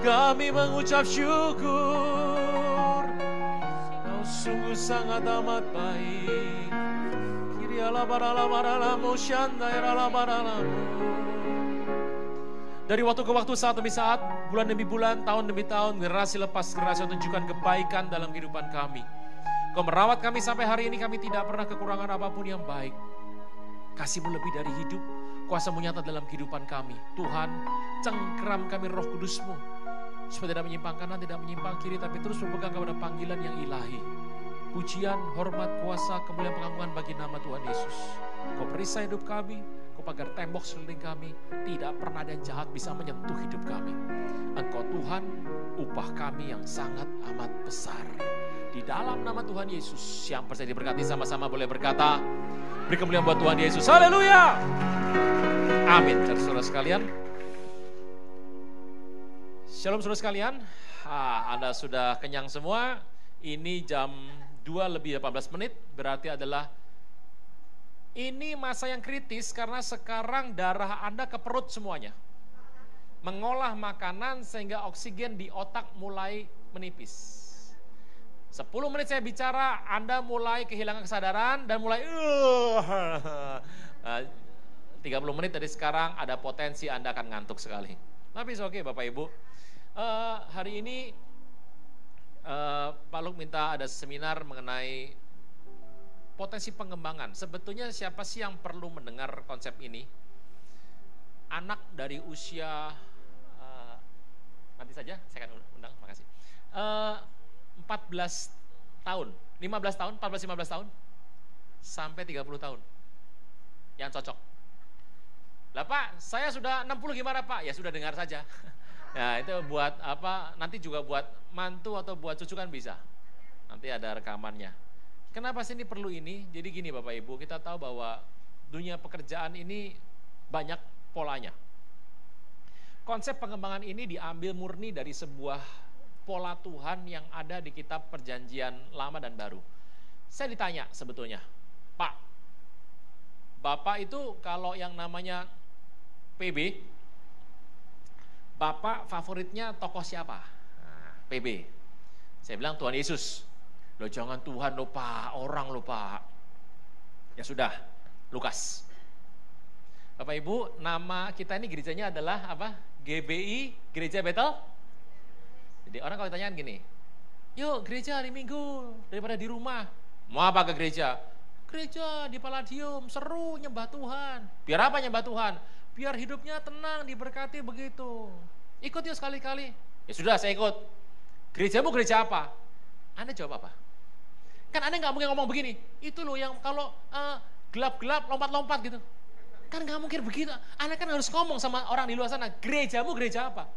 Kami mengucap syukur, Kau sungguh sangat amat baik. Dari waktu ke waktu, saat demi saat, bulan demi bulan, tahun demi tahun, generasi lepas generasi tunjukkan kebaikan dalam kehidupan kami. Kau merawat kami sampai hari ini, kami tidak pernah kekurangan apapun yang baik. Kasih-Mu lebih dari hidup, kuasa-Mu nyata dalam kehidupan kami. Tuhan, cengkeram kami Roh Kudus-Mu, supaya tidak menyimpang kanan, tidak menyimpang kiri, tapi terus berpegang kepada panggilan yang ilahi. Pujian, hormat, kuasa, kemuliaan, pengagungan bagi nama Tuhan Yesus. Kau perisai hidup kami, Kau pagar tembok sekeliling kami, tidak pernah ada yang jahat bisa menyentuh hidup kami. Engkau Tuhan, upah kami yang sangat amat besar. Di dalam nama Tuhan Yesus, yang percaya diberkati sama-sama boleh berkata, beri kemuliaan buat Tuhan Yesus. Haleluya. Amin. Saudara sekalian, shalom saudara sekalian. Anda sudah kenyang semua. Ini jam 2:18, berarti adalah ini masa yang kritis karena sekarang darah Anda ke perut semuanya. Mengolah makanan sehingga oksigen di otak mulai menipis. 10 menit saya bicara, Anda mulai kehilangan kesadaran dan mulai 30 menit dari sekarang ada potensi Anda akan ngantuk sekali. Tapi oke Bapak Ibu. Hari ini Pak Luk minta ada seminar mengenai potensi pengembangan. Sebetulnya siapa sih yang perlu mendengar konsep ini? Anak dari usia nanti saja saya akan undang, makasih. 14 tahun, 15 tahun, 14-15 tahun sampai 30 tahun. Yang cocok. Lah Pak, saya sudah 60 gimana Pak? Ya sudah dengar saja. Ya itu buat apa? Nanti juga buat mantu atau buat cucu kan bisa. Nanti ada rekamannya. Kenapa sih ini perlu ini? Jadi gini Bapak Ibu, kita tahu bahwa dunia pekerjaan ini banyak polanya. Konsep pengembangan ini diambil murni dari sebuah pola Tuhan yang ada di kitab Perjanjian Lama dan Baru. Saya ditanya sebetulnya, Pak, Bapak itu kalau yang namanya PB, Bapak favoritnya tokoh siapa? Nah, PB. Saya bilang Tuhan Yesus. Loh jangan Tuhan loh Pak, orang loh Pak. Ya sudah, Lukas. Bapak Ibu, nama kita ini gerejanya adalah apa? GBI, Gereja Betel. Jadi orang kalau ditanyakan gini, yuk gereja hari Minggu daripada di rumah. Mau apa ke gereja? Gereja di Palladium, seru nyembah Tuhan. Biar apa nyembah Tuhan? Biar hidupnya tenang, diberkati begitu. Ikut yuk sekali-kali. Ya sudah, saya ikut. Gerejamu gereja apa? Anda jawab apa? Kan Anda nggak mungkin ngomong begini. Itu loh yang kalau gelap-gelap, lompat-lompat gitu. Kan nggak mungkin begitu. Anda kan harus ngomong sama orang di luar sana. Gerejamu gereja apa?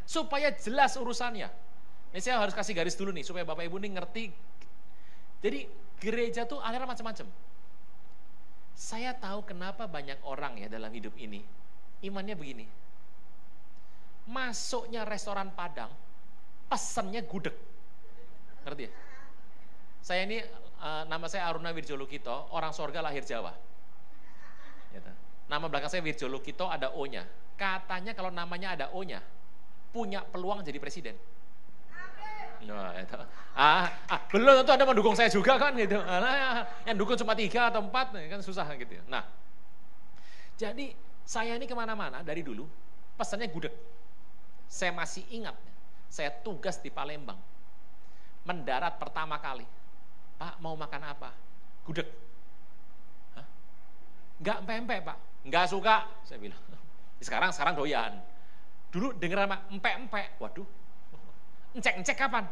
Supaya jelas urusannya. Ini saya harus kasih garis dulu nih supaya Bapak Ibu nih ngerti. Jadi gereja tuh aliran macam-macam. Saya tahu kenapa banyak orang ya dalam hidup ini imannya begini. Masuknya restoran Padang, pesannya gudeg. Ngerti ya? Saya ini nama saya Aruna Wirjo Lukito, orang sorga lahir Jawa. Gitu. Nama belakang saya Wirjo Lukito ada O-nya. Katanya kalau namanya ada O-nya, punya peluang jadi presiden. Nah, itu. Belum tentu Anda mendukung saya juga kan gitu. Yang dukung cuma 3 atau 4 kan susah gitu. Nah, jadi saya ini kemana-mana dari dulu pesannya gudeg. Saya masih ingat, saya tugas di Palembang, mendarat pertama kali. Pak mau makan apa? Gudeg. Hah? Enggak empek-empek Pak. Enggak suka, saya bilang. Sekarang doyan. Dulu denger nama empek-empek, waduh. Encek-encek kapan?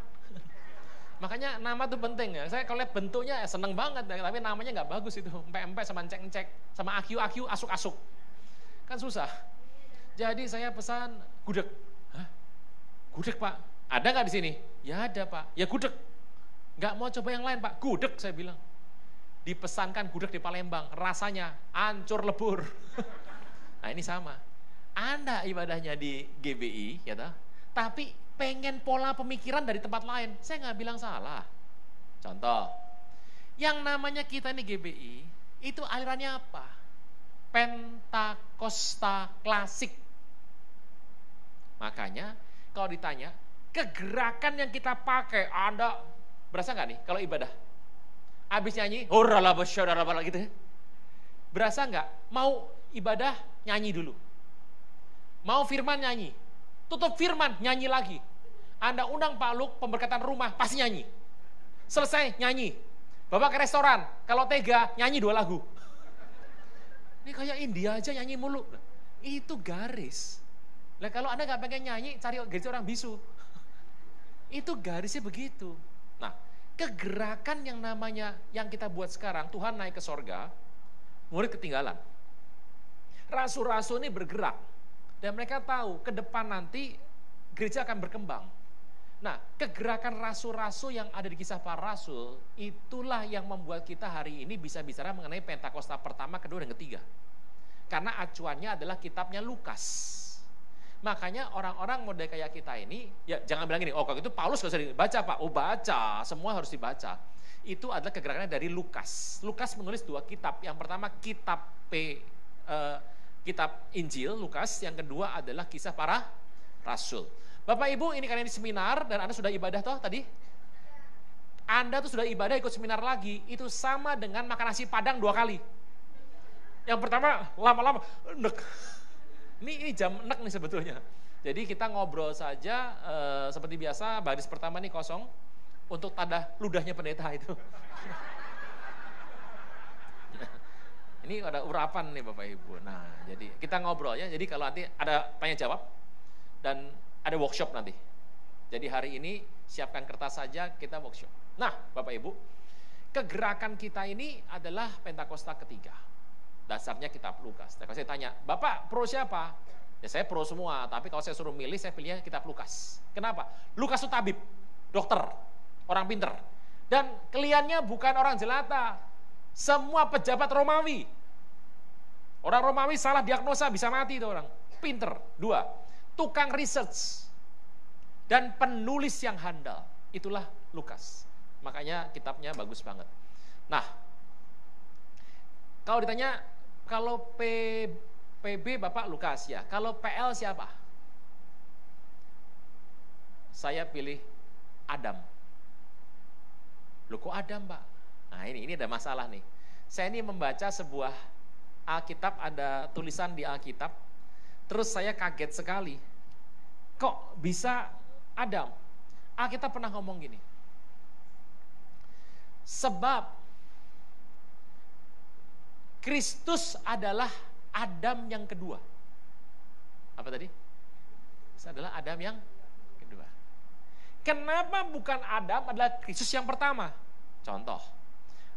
Makanya nama tuh penting ya. Saya kalau lihat bentuknya seneng banget, tapi namanya nggak bagus itu. Empek-empek sama encek-encek, sama akiu-akiu, asuk-asuk. Kan susah. Jadi saya pesan gudeg. Hah? Gudeg Pak? Ada nggak di sini? Ya ada Pak. Ya gudeg. Nggak mau coba yang lain Pak? Gudeg saya bilang. Dipesankan gudeg di Palembang, rasanya hancur lebur. Nah ini sama. Anda ibadahnya di GBI, ya toh? Tapi pengen pola pemikiran dari tempat lain. Saya nggak bilang salah. Contoh, yang namanya kita ini GBI, itu alirannya apa? Pentakosta klasik. Makanya kalau ditanya, kegerakan yang kita pakai, Anda berasa nggak nih kalau ibadah? Habis nyanyi, horrala basyarala gitu ya. Berasa nggak? Mau ibadah, nyanyi dulu. Mau firman, nyanyi. Tutup firman, nyanyi lagi. Anda undang Pak Luk, pemberkatan rumah, pasti nyanyi. Selesai, nyanyi. Bapak ke restoran, kalau tega, nyanyi 2 lagu. Ini kayak India aja nyanyi mulu. Itu garis. Nah kalau Anda nggak pengen nyanyi, cari garis orang bisu. Itu garisnya begitu. Nah, kegerakan yang namanya, yang kita buat sekarang, Tuhan naik ke sorga, murid ketinggalan. Rasul-rasul ini bergerak. Dan mereka tahu, ke depan nanti gereja akan berkembang. Nah, kegerakan rasul-rasul yang ada di Kisah Para Rasul, itulah yang membuat kita hari ini bisa bicara mengenai Pentakosta pertama, kedua, dan ketiga. Karena acuannya adalah kitabnya Lukas. Makanya orang-orang model kayak kita ini, ya jangan bilang gini, oh kalau itu Paulus gak usah dibaca Pak. Oh baca, semua harus dibaca. Itu adalah kegerakannya dari Lukas. Lukas menulis 2 kitab. Yang pertama kitab Injil, Lukas. Yang kedua adalah Kisah Para Rasul. Bapak Ibu, ini kalian di seminar dan Anda sudah ibadah toh tadi? Anda tuh sudah ibadah ikut seminar lagi, itu sama dengan makan nasi Padang 2 kali. Yang pertama lama-lama nek. Ini jam nek nih sebetulnya. Jadi kita ngobrol saja seperti biasa, baris pertama nih kosong untuk tanda ludahnya pendeta itu. Ini ada urapan nih Bapak Ibu. Nah, jadi kita ngobrol ya. Jadi kalau nanti ada tanya jawab dan ada workshop nanti. Jadi hari ini siapkan kertas saja, kita workshop. Nah, Bapak Ibu, kegerakan kita ini adalah Pentakosta ketiga. Dasarnya kitab Lukas. Kalau saya tanya, Bapak pro siapa? Ya saya pro semua, tapi kalau saya suruh milih, saya pilihnya kitab Lukas. Kenapa? Lukas itu tabib, dokter, orang pinter. Dan kliennya bukan orang jelata. Semua pejabat Romawi. Orang Romawi salah diagnosa, bisa mati itu orang. Pinter. 2. Tukang research dan penulis yang handal, itulah Lukas. Makanya kitabnya bagus banget. Nah, kalau ditanya, kalau PB Bapak Lukas ya, kalau PL siapa? Saya pilih Adam. Loh kok Adam Pak? Nah ini ada masalah nih. Saya ini membaca sebuah Alkitab, ada tulisan di Alkitab. Terus saya kaget sekali, kok bisa Adam? Kita pernah ngomong gini, sebab Kristus adalah Adam yang kedua. Apa tadi? Kristus adalah Adam yang kedua. Kenapa bukan Adam adalah Kristus yang pertama? Contoh,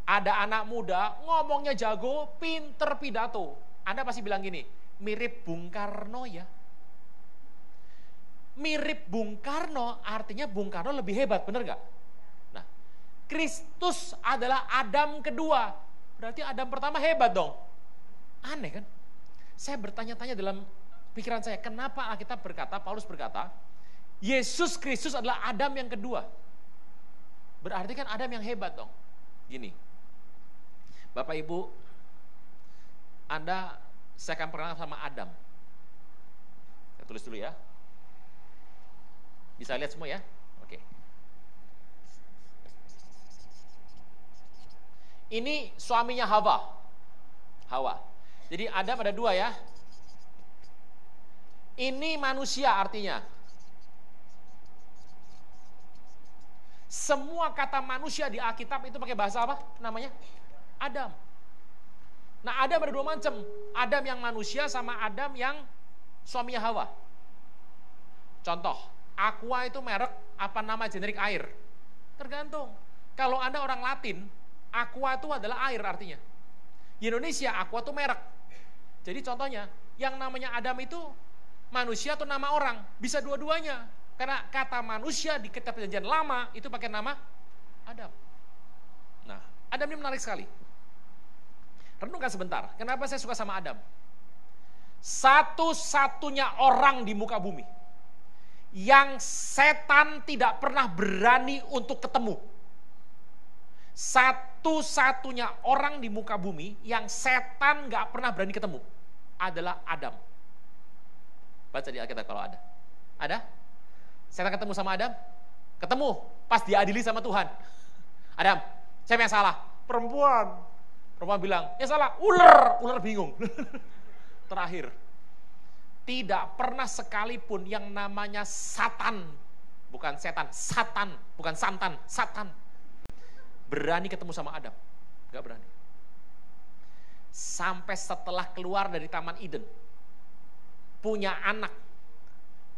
ada anak muda ngomongnya jago, pinter pidato. Anda pasti bilang gini, mirip Bung Karno ya. Mirip Bung Karno artinya Bung Karno lebih hebat, bener gak? Nah, Kristus adalah Adam kedua, berarti Adam pertama hebat dong. Aneh kan? Saya bertanya-tanya dalam pikiran saya, kenapa Alkitab berkata, Paulus berkata, Yesus Kristus adalah Adam yang kedua. Berarti kan Adam yang hebat dong. Gini, Bapak Ibu, saya akan perkenalan sama Adam. Saya tulis dulu ya. Bisa lihat semua ya? Oke. Ini suaminya Hawa. Jadi Adam ada 2 ya. Ini manusia artinya. Semua kata manusia di Alkitab itu pakai bahasa apa? Namanya Adam. Nah, Adam ada 2 macam. Adam yang manusia sama Adam yang suaminya Hawa. Contoh, Aqua itu merek apa nama generik air? Tergantung. Kalau Anda orang Latin, Aqua itu adalah air artinya. Di Indonesia Aqua itu merek. Jadi contohnya, yang namanya Adam itu manusia atau nama orang? Bisa dua-duanya. Karena kata manusia di kitab Perjanjian Lama itu pakai nama Adam. Nah, Adam ini menarik sekali. Renungkan sebentar, kenapa saya suka sama Adam? Satu-satunya orang di muka bumi yang setan tidak pernah berani untuk ketemu. Satu-satunya orang di muka bumi yang setan gak pernah berani ketemu adalah Adam. Baca di Alkitab kalau ada. Ada? Setan ketemu sama Adam? Ketemu, pas diadili sama Tuhan. Adam, siapa yang salah? Perempuan. Perempuan bilang, ya salah, ular bingung. Terakhir, tidak pernah sekalipun yang namanya Satan, bukan setan, Satan, bukan santan, Satan, berani ketemu sama Adam. Gak berani. Sampai setelah keluar dari Taman Eden, punya anak,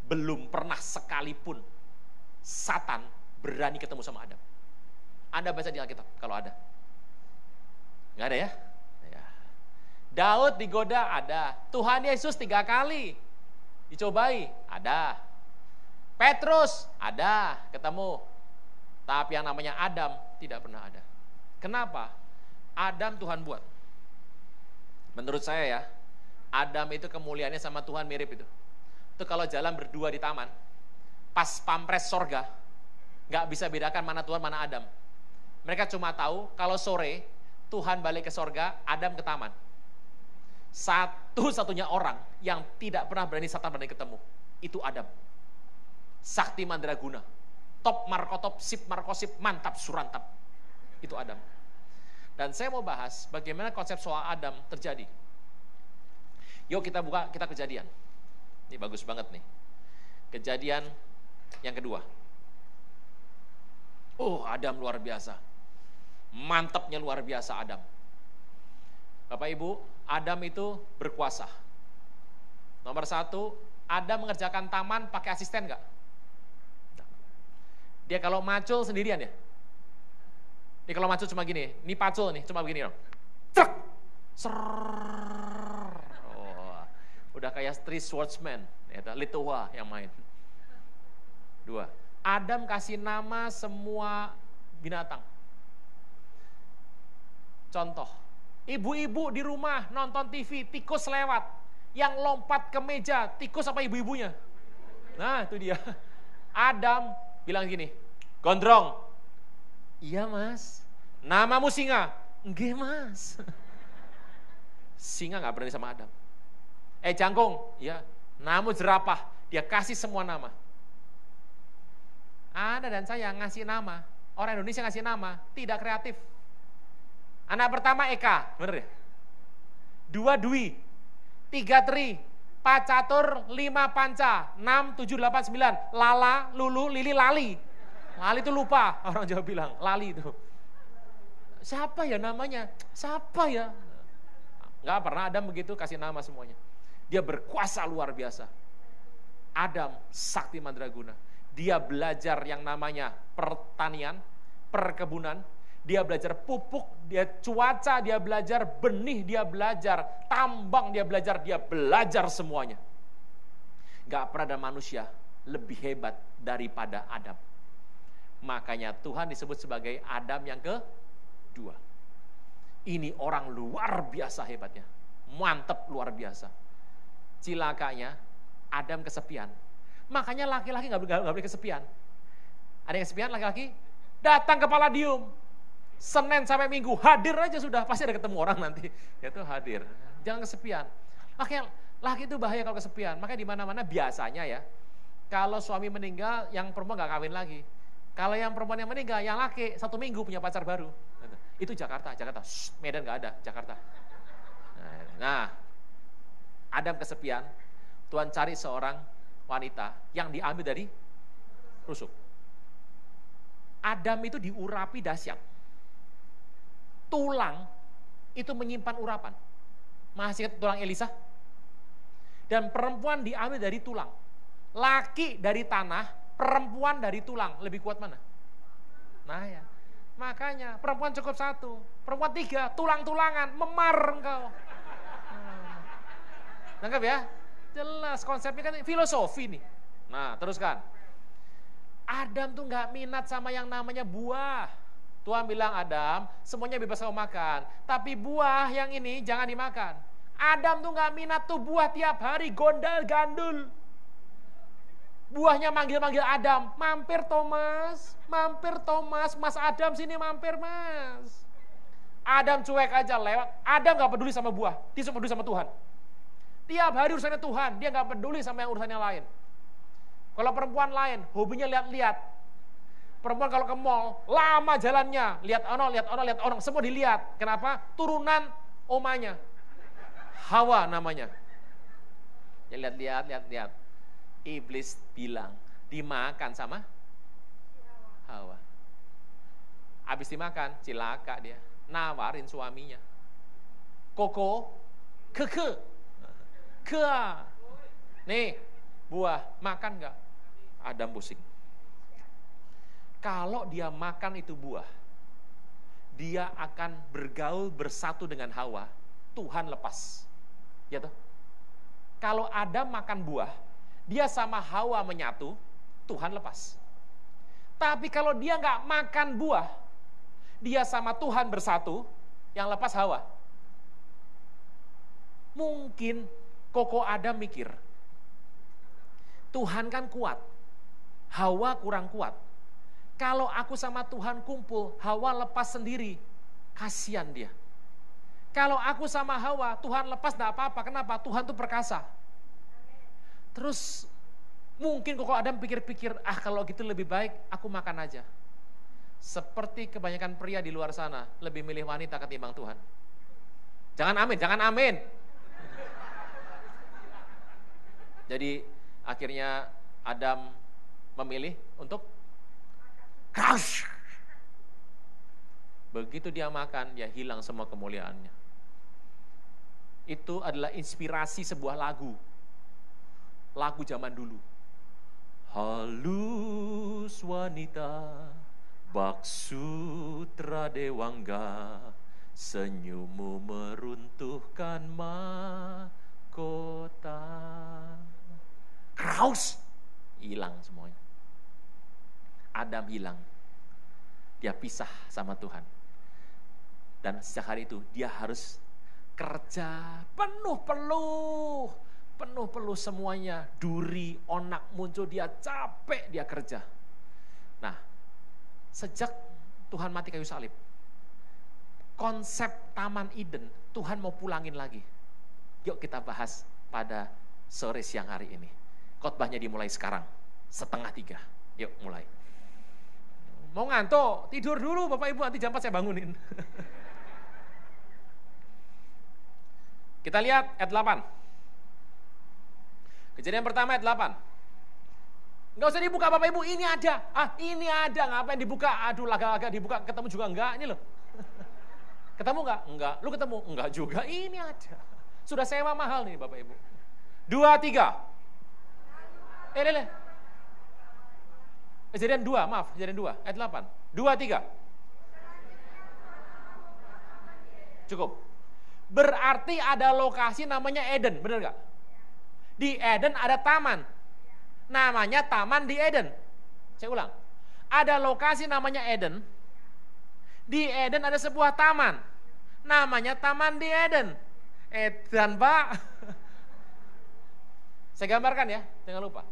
belum pernah sekalipun Satan berani ketemu sama Adam. Anda baca di Alkitab kalau ada. Gak ada ya? Ya. Daud digoda, ada. Tuhan Yesus 3 kali dicobai, ada. Petrus, ada, ketemu. Tapi yang namanya Adam tidak pernah ada. Kenapa? Adam Tuhan buat. Menurut saya ya, Adam itu kemuliaannya sama Tuhan mirip itu. Itu kalau jalan berdua di taman, pas pampres sorga, gak bisa bedakan mana Tuhan, mana Adam. Mereka cuma tahu kalau sore Tuhan balik ke sorga, Adam ke taman. Satu-satunya orang yang tidak pernah berani Satan berani ketemu, itu Adam. Sakti mandraguna, top markotop, sip markosip, mantap surantap. Itu Adam. Dan saya mau bahas bagaimana konsep soal Adam terjadi. Yuk kita buka kitab Kejadian. Ini bagus banget nih. Kejadian yang kedua. Oh, Adam luar biasa. Mantapnya luar biasa Adam. Bapak Ibu, Adam itu berkuasa. Nomor 1, Adam mengerjakan taman pakai asisten enggak? Dia kalau macul sendirian ya? Dia kalau macul cuma gini, ini pacul nih, cuma begini dong. Cek! Serrrr. Oh, udah kayak Three Swordsman, ya, Litowa yang main. 2, Adam kasih nama semua binatang. Contoh, ibu-ibu di rumah nonton TV, tikus lewat. Yang lompat ke meja, tikus apa ibu-ibunya? Nah, itu dia. Adam bilang gini, gondrong. Iya mas. Namamu singa? Enggak mas. Singa gak berani sama Adam. Jangkung? Iya. Namamu jerapah? Dia kasih semua nama. Anda dan saya ngasih nama. Orang Indonesia ngasih nama, tidak kreatif. Anak pertama Eka, bener ya? 2 Dwi, 3 Tri, 4 Catur, 5 Panca, 6, 7, 8, 9, Lala, Lulu, Lili, Lali. Lali itu lupa, orang Jawa bilang, Lali itu. Siapa ya namanya? Siapa ya? Nggak pernah Adam begitu kasih nama semuanya. Dia berkuasa luar biasa. Adam, sakti mandraguna. Dia belajar yang namanya pertanian, perkebunan. Dia belajar pupuk, dia cuaca, dia belajar benih, dia belajar tambang, dia belajar semuanya. Gak pernah ada manusia lebih hebat daripada Adam. Makanya Tuhan disebut sebagai Adam yang kedua. Ini orang luar biasa hebatnya, mantep luar biasa. Cilakanya Adam kesepian. Makanya laki-laki gak boleh kesepian. Ada yang kesepian laki-laki? Datang ke Palladium. Senin sampai Minggu, hadir aja sudah, pasti ada ketemu orang nanti. Itu hadir, jangan kesepian. Makanya laki itu bahaya kalau kesepian. Makanya di mana-mana biasanya ya, kalau suami meninggal, yang perempuan gak kawin lagi. Kalau yang perempuan yang meninggal, yang laki 1 minggu punya pacar baru. Itu Jakarta. Shh, Medan gak ada, Jakarta. Nah, Adam kesepian, Tuhan cari seorang wanita yang diambil dari rusuk. Adam itu diurapi dahsyat. Tulang itu menyimpan urapan. Masih ingat tulang Elisa? Dan perempuan diambil dari tulang. Laki dari tanah, perempuan dari tulang. Lebih kuat mana? Nah ya, makanya perempuan cukup 1, perempuan 3, tulang-tulangan, memar engkau. Nangkep ya? Jelas konsepnya kan filosofi nih. Nah teruskan. Adam tuh gak minat sama yang namanya buah. Tuhan bilang, Adam, semuanya bebas kamu makan. Tapi buah yang ini jangan dimakan. Adam tuh gak minat tuh buah tiap hari, gondal gandul. Buahnya manggil-manggil Adam, mampir Thomas, Mas Adam sini mampir Mas. Adam cuek aja lewat, Adam gak peduli sama buah, dia cuma peduli sama Tuhan. Tiap hari urusannya Tuhan, dia gak peduli sama yang urusannya lain. Kalau perempuan lain, hobinya lihat-lihat. Perempuan kalau ke mall, lama jalannya, lihat ono, semua dilihat. Kenapa? Turunan omanya. Hawa namanya. Ya lihat. Iblis bilang, dimakan sama Hawa. Habis dimakan, cilaka dia. Nawarin suaminya. Koko, keke. Nih, buah, makan gak? Adam pusing. Kalau dia makan itu buah, dia akan bergaul bersatu dengan Hawa, Tuhan lepas. Ya toh? Kalau Adam makan buah, dia sama Hawa menyatu, Tuhan lepas. Tapi kalau dia nggak makan buah, dia sama Tuhan bersatu, yang lepas Hawa. Mungkin Koko Adam mikir, Tuhan kan kuat, Hawa kurang kuat. Kalau aku sama Tuhan kumpul, Hawa lepas sendiri, kasihan dia. Kalau aku sama Hawa, Tuhan lepas enggak apa-apa. Kenapa? Tuhan tuh perkasa. Terus mungkin Koko Adam pikir-pikir, kalau gitu lebih baik aku makan aja. Seperti kebanyakan pria di luar sana, lebih milih wanita ketimbang Tuhan. Jangan amin. Jadi akhirnya Adam memilih untuk crush. Begitu dia makan, ya hilang semua kemuliaannya. Itu adalah inspirasi sebuah lagu zaman dulu. Halus wanita, bak sutra dewangga, senyummu meruntuhkan mahkota. Kraus, hilang semuanya. Adam hilang. Dia pisah sama Tuhan. Dan sejak hari itu dia harus kerja penuh semuanya. Duri, onak muncul, dia capek, dia kerja. Nah, sejak Tuhan mati kayu salib, konsep Taman Eden Tuhan mau pulangin lagi. Yuk kita bahas pada sore siang hari ini. Khotbahnya dimulai sekarang, 2:30. Yuk mulai. Mau ngantuk, tidur dulu Bapak Ibu, nanti jam 4 saya bangunin. Kita lihat ayat 8. Kejadian pertama ayat 8. Enggak usah dibuka Bapak Ibu, ini ada. Ini ada, ngapain dibuka? Aduh, laga-laga dibuka, ketemu juga enggak, ini loh. Ketemu enggak? Enggak. Lu ketemu? Enggak juga, ini ada. Sudah sewa mahal nih Bapak Ibu. 2, 3. Kejadian 2 ayat 8. 2, 3. Cukup. Berarti ada lokasi namanya Eden, benar gak? Di Eden ada taman. Namanya Taman di Eden. Saya ulang. Ada lokasi namanya Eden. Di Eden ada sebuah taman. Namanya Taman di Eden. Edan, Pak. Saya gambarkan ya, jangan lupa.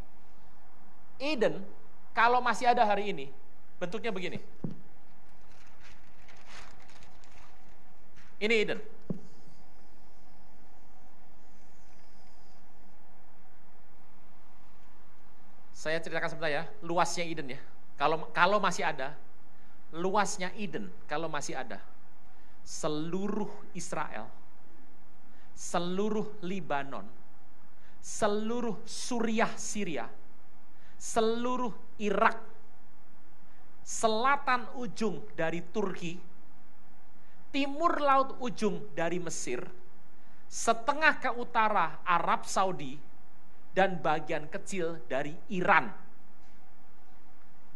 Eden, kalau masih ada hari ini, bentuknya begini. Ini Eden. Saya ceritakan sebentar ya, luasnya Eden ya. Kalau masih ada, luasnya Eden, kalau masih ada, seluruh Israel, seluruh Libanon, seluruh Suriah Syria, seluruh Irak, selatan ujung dari Turki, timur laut ujung dari Mesir, setengah ke utara Arab Saudi, dan bagian kecil dari Iran.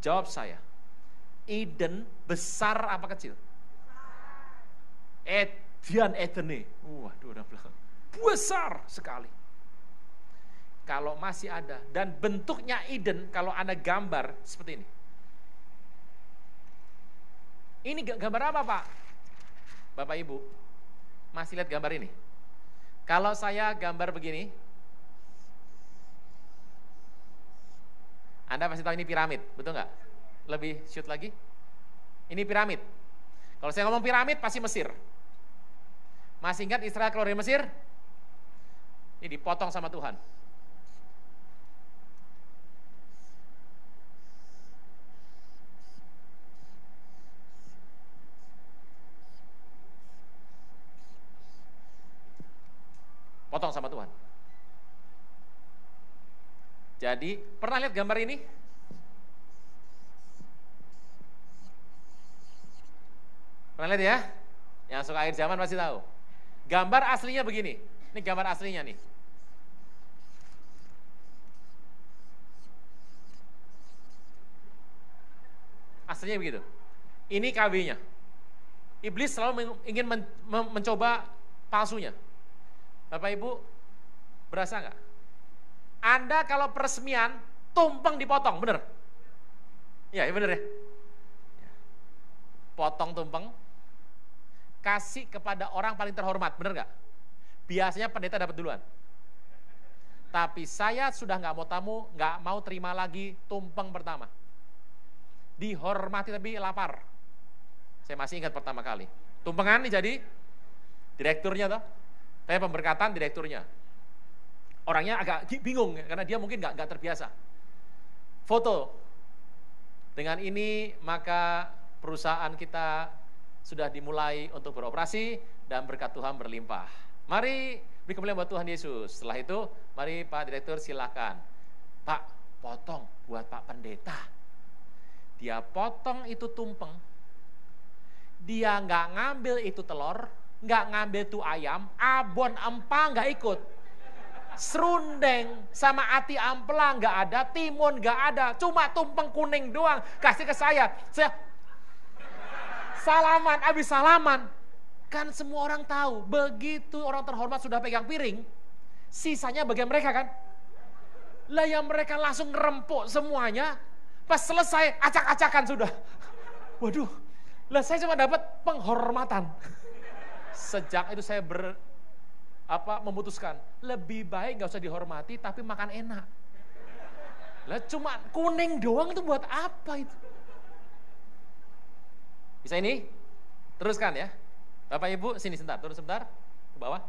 Jawab saya, Eden besar apa kecil? Edene. Waduh, udah belakang. Besar sekali. Kalau masih ada, dan bentuknya Eden kalau Anda gambar seperti ini. Ini gambar apa Pak? Bapak Ibu, masih lihat gambar ini? Kalau saya gambar begini, Anda pasti tahu ini piramid, betul nggak? Lebih shoot lagi. Ini piramid. Kalau saya ngomong piramid pasti Mesir. Masih ingat Israel keluar dari Mesir? Ini dipotong sama Tuhan. Potong sama Tuhan. Jadi, pernah lihat gambar ini? Pernah lihat ya? Yang suka akhir zaman pasti tahu. Gambar aslinya begini. Ini gambar aslinya nih. Aslinya begitu. Ini KB-nya. Iblis selalu ingin mencoba palsunya. Bapak Ibu, berasa nggak? Anda kalau peresmian, tumpeng dipotong, bener? Iya, ya bener ya? Potong tumpeng, kasih kepada orang paling terhormat, bener nggak? Biasanya pendeta dapat duluan. Tapi saya sudah nggak mau tamu, nggak mau terima lagi tumpeng pertama. Dihormati tapi lapar. Saya masih ingat pertama kali. Tumpengan nih jadi direkturnya toh. Saya pemberkatan direkturnya. Orangnya agak bingung karena dia mungkin nggak terbiasa. Foto. Dengan ini maka perusahaan kita sudah dimulai untuk beroperasi dan berkat Tuhan berlimpah. Mari beri kemuliaan buat Tuhan Yesus. Setelah itu, mari Pak Direktur silakan. Pak, potong buat Pak Pendeta. Dia potong itu tumpeng. Dia nggak ngambil itu telur, nggak ngambil itu ayam, abon empang nggak ikut. Serundeng sama ati ampela nggak ada, timun nggak ada, cuma tumpeng kuning doang. Kasih ke saya salaman, abis salaman. Kan semua orang tahu, begitu orang terhormat sudah pegang piring, sisanya bagian mereka kan. Lah yang mereka langsung ngerempuk semuanya, pas selesai acak-acakan sudah. Waduh, lah saya cuma dapat penghormatan. Sejak itu saya memutuskan, lebih baik gak usah dihormati tapi makan enak. Lah cuma kuning doang itu buat apa itu? Bisa ini? Teruskan ya. Bapak Ibu sini sebentar, turun sebentar ke bawah.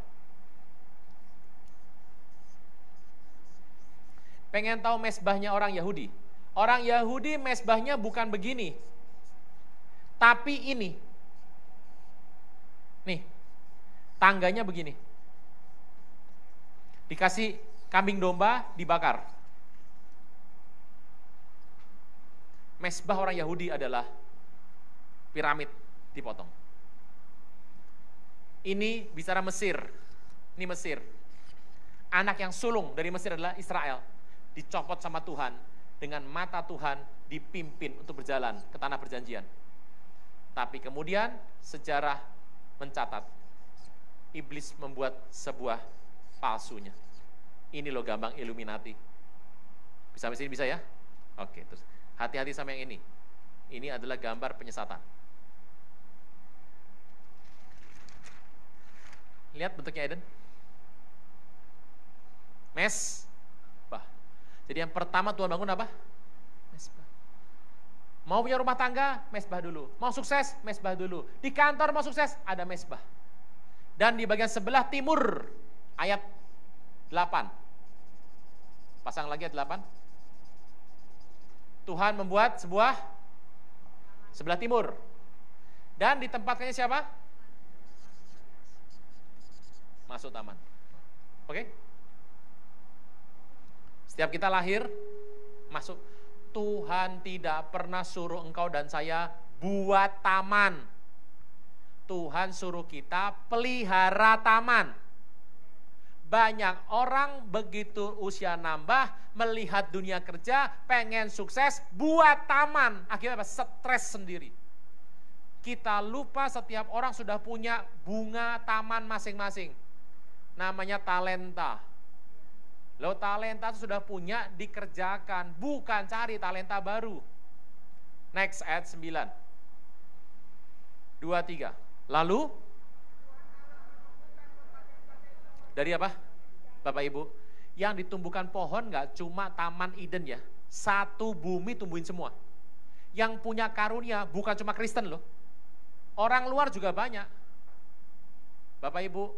Pengen tahu mesbahnya orang Yahudi? Orang Yahudi mesbahnya bukan begini, tapi ini. Nih, tangganya begini. Dikasih kambing domba dibakar. Mesbah orang Yahudi adalah piramid dipotong. Ini bicara Mesir. Ini Mesir. Anak yang sulung dari Mesir adalah Israel. Dicopot sama Tuhan. Dengan mata Tuhan dipimpin untuk berjalan ke tanah perjanjian. Tapi kemudian sejarah mencatat. Iblis membuat sebuah palsunya. Ini loh gambar Illuminati. Bisa sampai sini bisa ya? Oke, terus hati-hati sama yang ini. Ini adalah gambar penyesatan. Lihat bentuknya Eden. Mesbah. Jadi yang pertama Tuhan bangun apa? Mesbah. Mau punya rumah tangga, mesbah dulu. Mau sukses, mesbah dulu. Di kantor mau sukses, ada mesbah. Dan di bagian sebelah timur, ayat 8. Pasang lagi ayat 8. Tuhan membuat sebuah sebelah timur. Dan ditempatkannya siapa? Masuk taman. Oke? Setiap kita lahir, masuk. Tuhan tidak pernah suruh engkau dan saya buat taman. Tuhan suruh kita pelihara taman. Banyak orang begitu usia nambah, melihat dunia kerja, pengen sukses, buat taman. Akhirnya apa? Stres sendiri. Kita lupa setiap orang sudah punya bunga taman masing-masing. Namanya talenta. Lo talenta itu sudah punya, dikerjakan, bukan cari talenta baru. Next ayat 9. 2, 3. Lalu dari apa? Bapak Ibu, yang ditumbuhkan pohon gak cuma Taman Eden ya. Satu bumi tumbuhin semua. Yang punya karunia bukan cuma Kristen loh. Orang luar juga banyak. Bapak Ibu,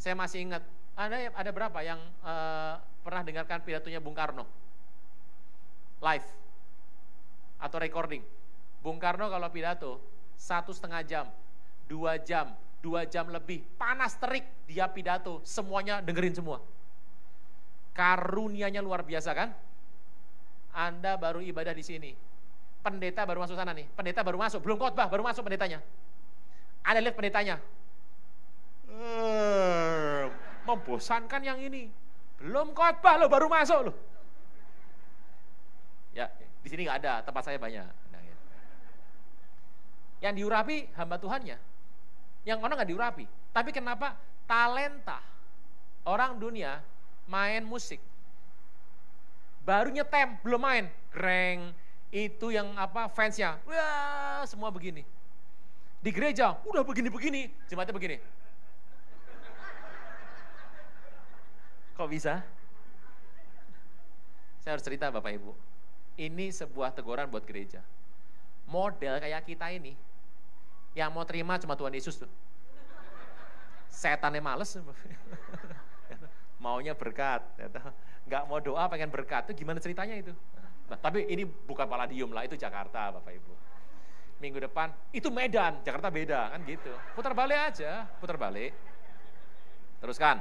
saya masih ingat, ada berapa yang pernah dengarkan pidatonya Bung Karno? Live atau recording. Bung Karno kalau pidato 1,5 jam, 2 jam, 2 jam lebih, panas terik dia pidato, semuanya dengerin semua. Karunianya luar biasa kan? Anda baru ibadah di sini. Pendeta baru masuk sana nih. Pendeta baru masuk, belum khotbah, baru masuk pendetanya. Anda lihat pendetanya. Membosankan yang ini. Belum khotbah lo baru masuk lo. Ya, di sini nggak ada, tempat saya banyak. Yang diurapi hamba Tuhannya. Yang orang nggak diurapi. Tapi kenapa talenta orang dunia main musik? Baru nyetem, belum main. Greng, itu yang fansnya. Wah, semua begini. Di gereja, udah begini-begini, jemaatnya begini. Kok bisa? Saya harus cerita Bapak Ibu. Ini sebuah teguran buat gereja. Model kayak kita ini, yang mau terima cuma Tuhan Yesus tuh. Setannya males. Maunya berkat. Nggak mau doa pengen berkat. Itu gimana ceritanya itu? Nah, tapi ini bukan Palladium lah, itu Jakarta Bapak Ibu. Minggu depan, itu Medan, Jakarta beda, kan gitu. Putar balik aja, putar balik. Teruskan.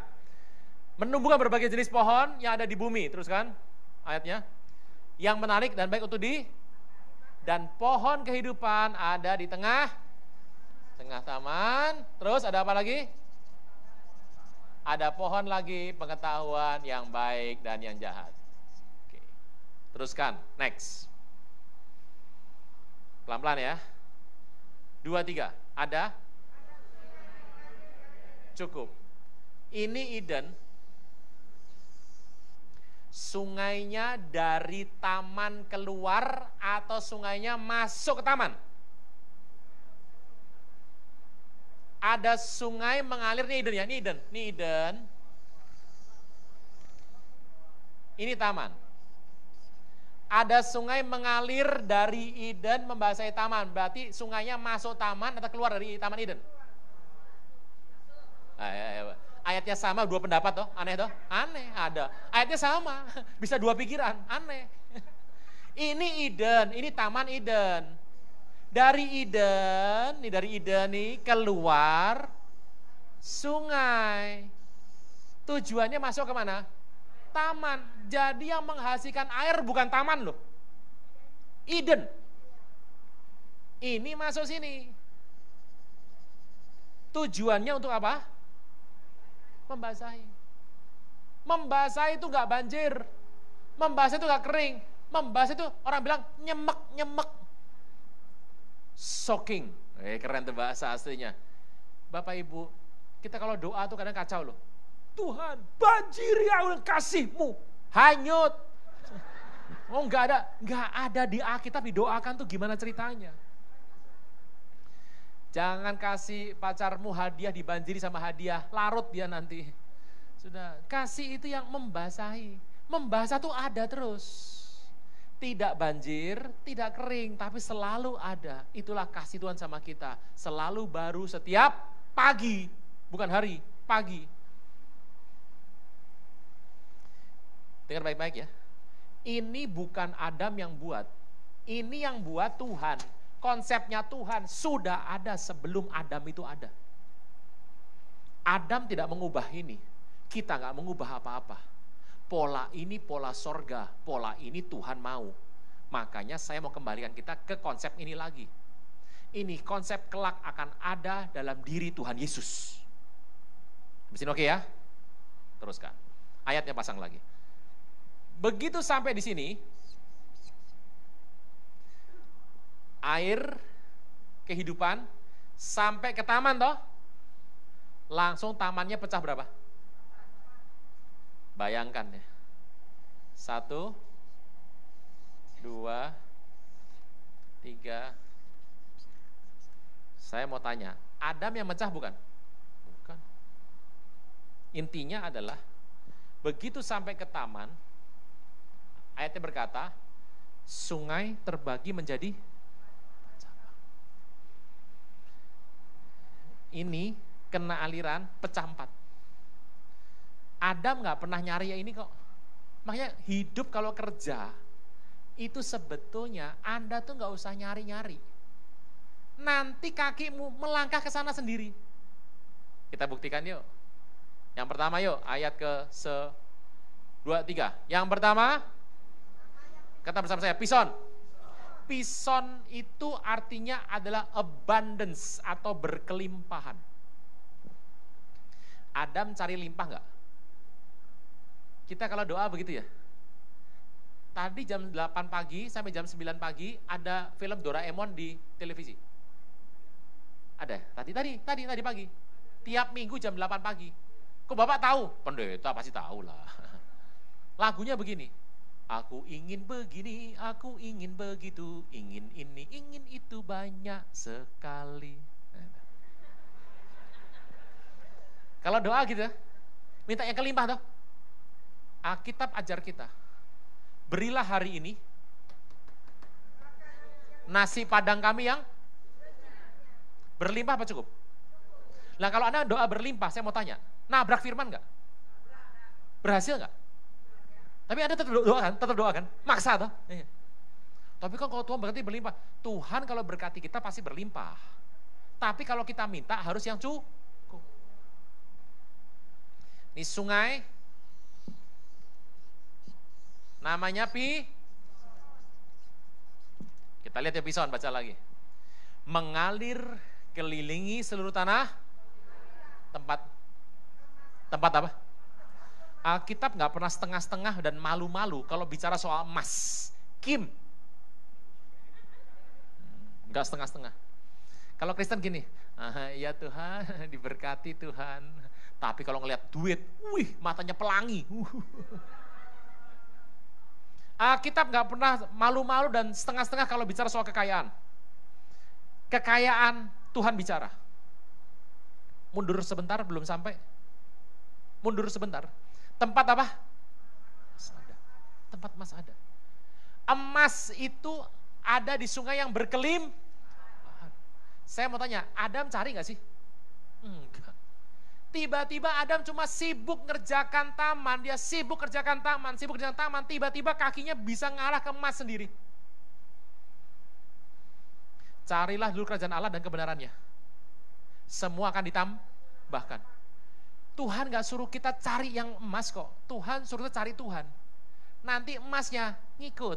Menumbuhkan berbagai jenis pohon yang ada di bumi. Teruskan ayatnya. Yang menarik dan baik untuk dan pohon kehidupan ada di tengah taman. Terus ada apa lagi? Ada pohon lagi pengetahuan yang baik dan yang jahat. Oke. Teruskan, next. Pelan-pelan ya. 2, 3. Ada? Cukup. Ini Eden. Sungainya dari taman keluar atau sungainya masuk ke taman? Ada sungai mengalir, ini Eden ya, ini Eden. Ini taman. Ada sungai mengalir dari Eden membasahi taman. Berarti sungainya masuk taman atau keluar dari taman Eden? Ayatnya sama, dua pendapat toh, aneh toh? Aneh, ada. Ayatnya sama, bisa dua pikiran, aneh. Ini Eden, ini taman Eden. Dari Eden nih keluar sungai. Tujuannya masuk ke mana? Taman. Jadi yang menghasilkan air bukan taman loh. Eden. Ini masuk sini. Tujuannya untuk apa? Membasahi. Membasahi itu gak banjir. Membasahi itu gak kering. Membasahi itu orang bilang nyemek. Soaking. Keren tuh bahasa aslinya. Bapak Ibu, kita kalau doa tuh kadang kacau loh. Tuhan, banjiri aku kasih-Mu. Hanyut. Oh, enggak ada di Alkitab didoakan tuh gimana ceritanya. Jangan kasih pacarmu hadiah dibanjiri sama hadiah, larut dia nanti. Sudah, kasih itu yang membasahi. Membasah tuh ada terus. Tidak banjir, tidak kering, tapi selalu ada. Itulah kasih Tuhan sama kita. Selalu baru setiap pagi, bukan hari, pagi. Dengar baik-baik ya. Ini bukan Adam yang buat. Ini yang buat Tuhan. Konsepnya Tuhan sudah ada sebelum Adam itu ada. Adam tidak mengubah ini. Kita nggak mengubah apa-apa. Pola ini pola sorga. Pola ini Tuhan mau. Makanya saya mau kembalikan kita ke konsep ini lagi. Ini konsep kelak akan ada dalam diri Tuhan Yesus. Habis ini oke ya? Teruskan. Ayatnya pasang lagi. Begitu sampai di sini, air kehidupan sampai ke taman toh, langsung tamannya pecah berapa? Bayangkan ya. 1, 2, 3. Saya mau tanya, Adam yang mecah bukan? Bukan. Intinya adalah begitu sampai ke taman, ayatnya berkata, sungai terbagi menjadi cabang. Ini kena aliran pecah 4. Adam nggak pernah nyari ya ini kok. Makanya hidup kalau kerja, itu sebetulnya Anda tuh nggak usah nyari-nyari. Nanti kakimu melangkah ke sana sendiri. Kita buktikan yuk. Yang pertama yuk, ayat ke-2-3. Yang pertama, kata bersama saya, pison. Pison itu artinya adalah abundance atau berkelimpahan. Adam cari limpah enggak? Kita kalau doa begitu ya. Tadi jam 8 pagi sampai jam 9 pagi ada film Doraemon di televisi. Ada? Tadi pagi. Tiap minggu jam 8 pagi. Kok Bapak tahu? Pendeta pasti tahu lah. Lagunya begini. Aku ingin begini, aku ingin begitu, ingin ini, ingin itu banyak sekali. Kalau doa gitu, minta yang kelimpah toh. Alkitab ajar kita. Berilah hari ini nasi padang kami yang berlimpah apa cukup? Nah kalau Anda doa berlimpah, saya mau tanya, nabrak firman enggak? Berhasil enggak? Tapi Anda tetap doa kan? Maksa toh? Iya. Tapi kan kalau Tuhan berkati berlimpah, Tuhan kalau berkati kita pasti berlimpah. Tapi kalau kita minta harus yang cukup. Ini sungai, namanya kita lihat ya Pison, baca lagi. Mengalir kelilingi seluruh tanah, tempat apa? Alkitab nggak pernah setengah-setengah dan malu-malu kalau bicara soal emas. Kim, nggak setengah-setengah. Kalau Kristen gini, ya Tuhan, diberkati Tuhan. Tapi kalau ngelihat duit, wih, matanya pelangi. Alkitab nggak pernah malu-malu dan setengah-setengah kalau bicara soal kekayaan. Kekayaan Tuhan bicara. Mundur sebentar, belum sampai. Mundur sebentar. Tempat apa? Emas ada. Tempat emas ada. Emas itu ada di sungai yang berkelimpahan. Saya mau tanya, Adam cari nggak sih? Enggak. Tiba-tiba Adam cuma sibuk ngerjakan taman, dia sibuk kerjakan taman, tiba-tiba kakinya bisa ngarah ke emas sendiri. Carilah dulu kerajaan Allah dan kebenarannya. Semua akan ditambahkan. Tuhan gak suruh kita cari yang emas kok. Tuhan suruh kita cari Tuhan. Nanti emasnya ngikut.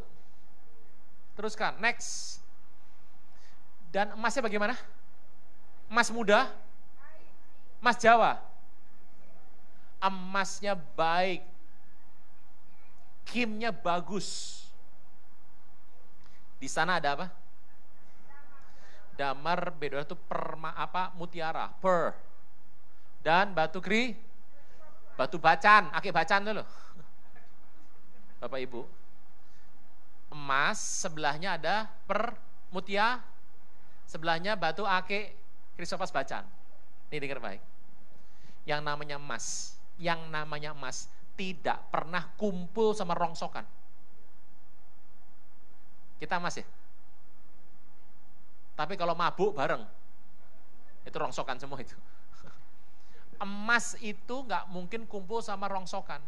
Teruskan, next. Dan emasnya bagaimana? Emas muda? Emas Jawa? Emasnya baik. Kimnya bagus. Di sana ada apa? Damar beda itu mutiara, pearl. Dan batu bacan, akik bacan dulu. Bapak Ibu. Emas sebelahnya ada mutiara, sebelahnya batu akik krisopas bacan. Ini dengar baik. Yang namanya emas tidak pernah kumpul sama rongsokan. Kita emas ya? Tapi kalau mabuk bareng, itu rongsokan semua itu. Emas itu nggak mungkin kumpul sama rongsokan.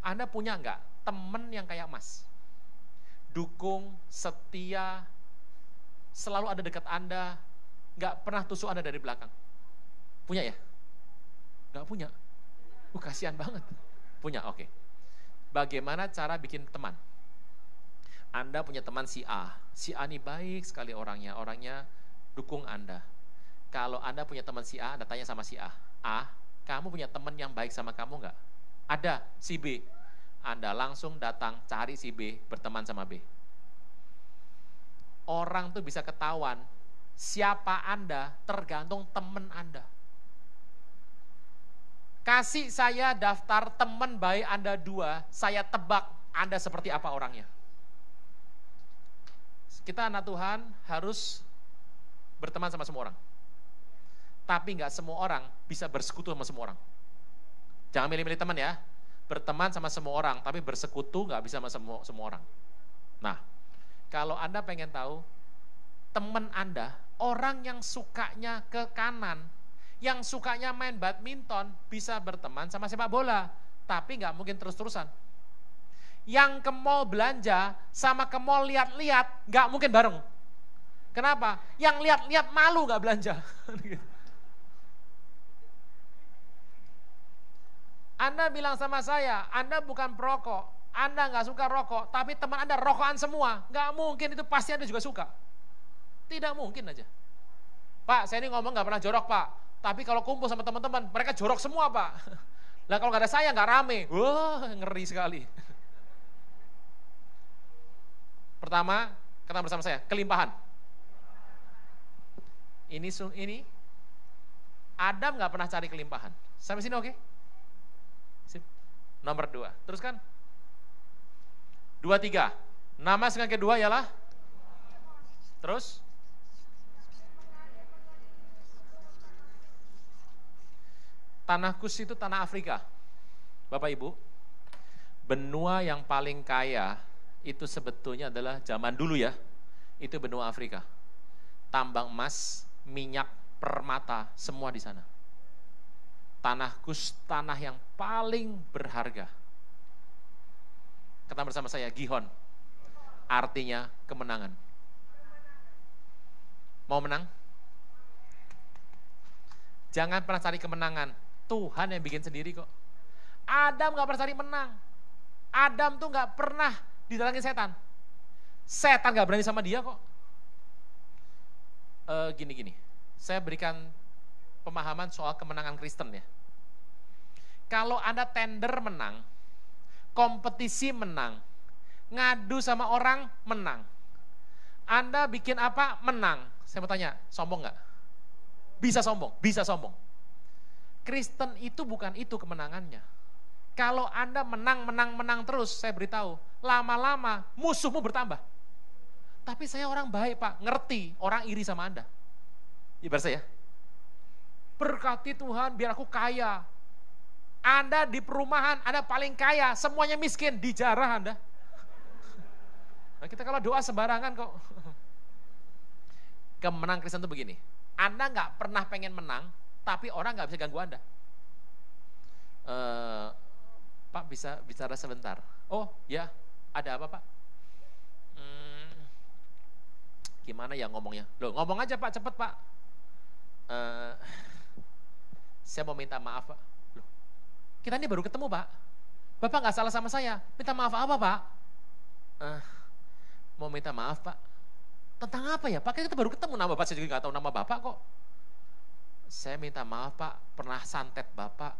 Anda punya nggak temen yang kayak emas? Dukung, setia, selalu ada dekat Anda, nggak pernah tusuk Anda dari belakang. Punya ya? Nggak punya? Kasihan banget. Punya, oke. Bagaimana cara bikin teman? Anda punya teman si A ini baik sekali orangnya dukung Anda. Kalau Anda punya teman si A, Anda tanya sama si A, kamu punya teman yang baik sama kamu nggak? Ada, si B. Anda langsung datang cari si B, berteman sama B. Orang tuh bisa ketahuan siapa Anda tergantung teman Anda. Kasih saya daftar teman baik Anda 2, saya tebak Anda seperti apa orangnya. Kita anak Tuhan harus berteman sama semua orang. Tapi nggak semua orang bisa bersekutu sama semua orang. Jangan milih-milih teman ya. Berteman sama semua orang, tapi bersekutu nggak bisa sama semua orang. Nah, kalau Anda pengen tahu, teman Anda, orang yang sukanya ke kanan, yang sukanya main badminton, bisa berteman sama sepak bola, tapi nggak mungkin terus-terusan. Yang ke mall belanja, sama ke mall lihat-lihat, nggak mungkin bareng. Kenapa? Yang lihat-lihat malu nggak belanja. Anda bilang sama saya, Anda bukan perokok, Anda nggak suka rokok, tapi teman Anda rokokan semua. Nggak mungkin, itu pasti Anda juga suka. Tidak mungkin aja. Pak, saya ini ngomong nggak pernah jorok, Pak. Tapi kalau kumpul sama teman-teman, mereka jorok semua, Pak. Lah kalau nggak ada saya, nggak rame. Wah, ngeri sekali. Pertama, kata bersama saya, kelimpahan. Ini Adam nggak pernah cari kelimpahan. Sampai sini oke? Sip. Nomor 2, teruskan. 2, 3. Nama yang kedua ialah terus tanah Kus itu tanah Afrika. Bapak Ibu, benua yang paling kaya itu sebetulnya adalah zaman dulu ya, itu benua Afrika. Tambang emas, minyak, permata, semua di sana. Tanah Kus, tanah yang paling berharga. Kata bersama saya, Gihon. Artinya kemenangan. Mau menang? Jangan pernah cari kemenangan. Tuhan yang bikin sendiri kok. Adam gak pernah cari menang. Adam tuh gak pernah didatangin setan. Setan gak berani sama dia kok. Gini. Saya berikan pemahaman soal kemenangan Kristen ya. Kalau Anda tender menang, kompetisi menang, ngadu sama orang menang. Anda bikin apa? Menang. Saya mau tanya, sombong gak? Bisa sombong, bisa sombong. Kristen itu bukan itu kemenangannya. Kalau Anda menang terus, saya beritahu, lama-lama musuhmu bertambah. Tapi saya orang baik Pak, ngerti orang iri sama Anda. Ibarat saya, berkati Tuhan biar aku kaya. Anda di perumahan, Anda paling kaya, semuanya miskin, dijarah Anda. Nah, kita kalau doa sembarangan kok. Kemenangan Kristen itu begini, Anda gak pernah pengen menang, tapi orang gak bisa ganggu Anda. Pak bisa bicara sebentar? Oh ya, ada apa Pak? Gimana ya ngomongnya? Loh ngomong aja Pak, cepet Pak. Saya mau minta maaf Pak. Loh, kita ini baru ketemu Pak. Bapak gak salah sama saya, minta maaf apa Pak? Mau minta maaf Pak. Tentang apa ya Pak? Kita baru ketemu, nama Bapak saya juga gak tahu nama Bapak kok. Saya minta maaf Pak, pernah santet Bapak.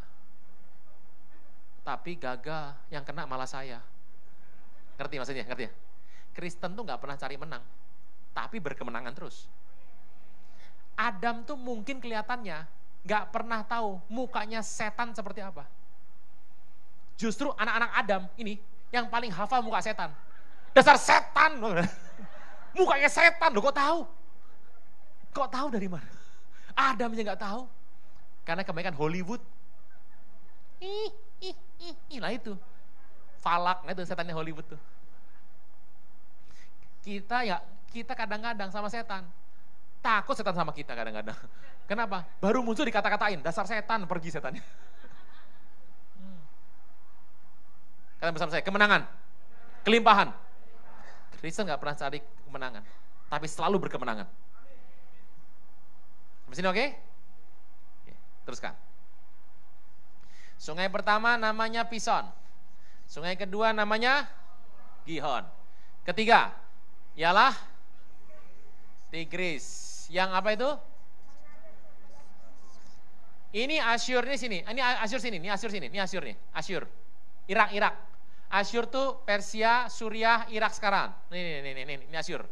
Tapi gagal, yang kena malah saya. Ngerti maksudnya? Ngerti ya? Kristen tuh gak pernah cari menang, tapi berkemenangan terus. Adam tuh mungkin kelihatannya gak pernah tahu mukanya setan seperti apa. Justru anak-anak Adam ini yang paling hafal muka setan. Dasar setan. Mukanya setan loh, kok tahu? Kok tahu dari mana? Adam aja gak tahu. Karena kebanyakan Hollywood. Nah itu. Falak, nah itu setannya Hollywood tuh. Kita kadang-kadang sama setan. Takut setan sama kita kadang-kadang. Kenapa? Baru muncul dikata-katain, dasar setan, pergi setannya. Kalian bersama saya, kemenangan, kelimpahan. Kristen gak pernah cari kemenangan, tapi selalu berkemenangan. Sampai sini oke? Oke, teruskan. Sungai pertama namanya Pison. Sungai kedua namanya Gihon. Ketiga ialah Tigris. Yang apa itu? Ini Asyur di sini. Ini Asyur sini, ini Asyur sini, ini Asyur nih. Asyur. Irak. Asyur tuh Persia, Suriah, Irak sekarang. Ini Asyur.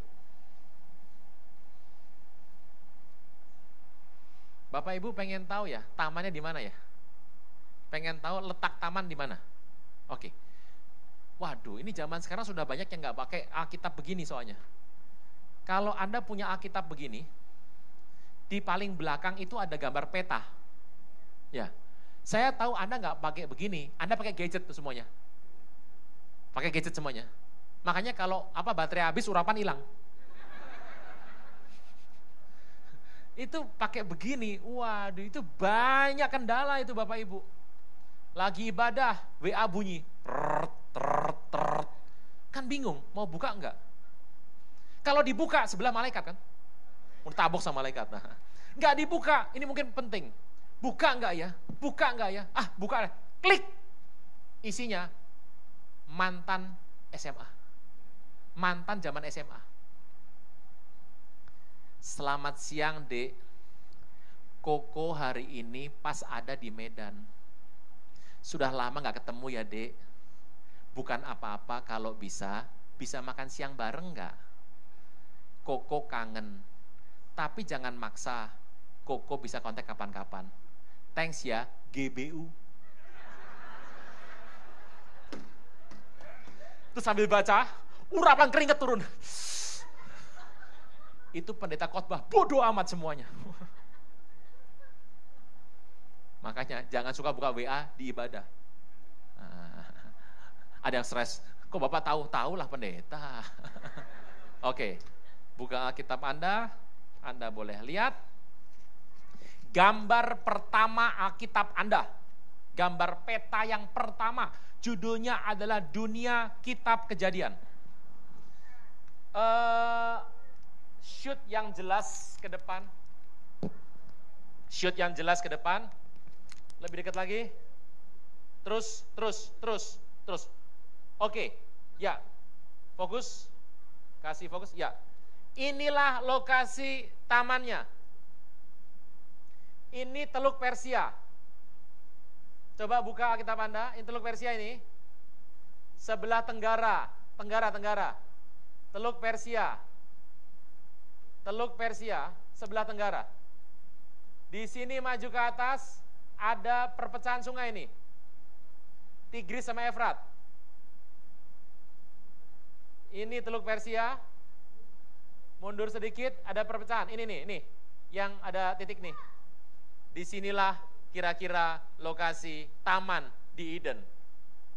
Bapak Ibu pengen tahu ya, tamannya di mana ya? Pengen tahu letak taman di mana? Oke. Waduh, ini zaman sekarang sudah banyak yang nggak pakai Alkitab begini soalnya. Kalau Anda punya Alkitab begini, di paling belakang itu ada gambar peta. Ya, saya tahu Anda nggak pakai begini, Anda pakai gadget tuh semuanya. Pakai gadget semuanya. Makanya kalau baterai habis, urapan hilang. Itu pakai begini, waduh itu banyak kendala itu Bapak Ibu. Lagi ibadah, WA bunyi, kan bingung, mau buka enggak? Kalau dibuka sebelah malaikat kan, mau tabok sama malaikat. Nah, enggak dibuka, ini mungkin penting. Buka enggak ya? Buka enggak ya? Buka, klik. Isinya mantan SMA, mantan zaman SMA. Selamat siang Dek, Koko hari ini pas ada di Medan. Sudah lama gak ketemu ya Dek. Bukan apa-apa kalau bisa makan siang bareng gak? Koko kangen, tapi jangan maksa. Koko bisa kontak kapan-kapan. Thanks ya, GBU. Terus sambil baca, urapan keringet turun. Itu pendeta khotbah, bodoh amat semuanya. Makanya jangan suka buka WA di ibadah. Ada yang stres, kok Bapak tahu lah pendeta. Oke, buka Alkitab Anda boleh lihat. Gambar pertama Alkitab Anda, gambar peta yang pertama, judulnya adalah Dunia Kitab Kejadian. Shoot yang jelas ke depan. Shoot yang jelas ke depan. Lebih dekat lagi. Terus. Oke, ya. Fokus. Kasih fokus, ya. Inilah lokasi tamannya. Ini Teluk Persia. Coba buka Alkitab Anda, ini Teluk Persia ini. Sebelah tenggara. Teluk Persia, sebelah tenggara. Di sini maju ke atas, ada perpecahan sungai ini. Tigris sama Efrat. Ini Teluk Persia. Mundur sedikit, ada perpecahan. Ini nih, yang ada titik nih. Disinilah kira-kira lokasi taman di Eden.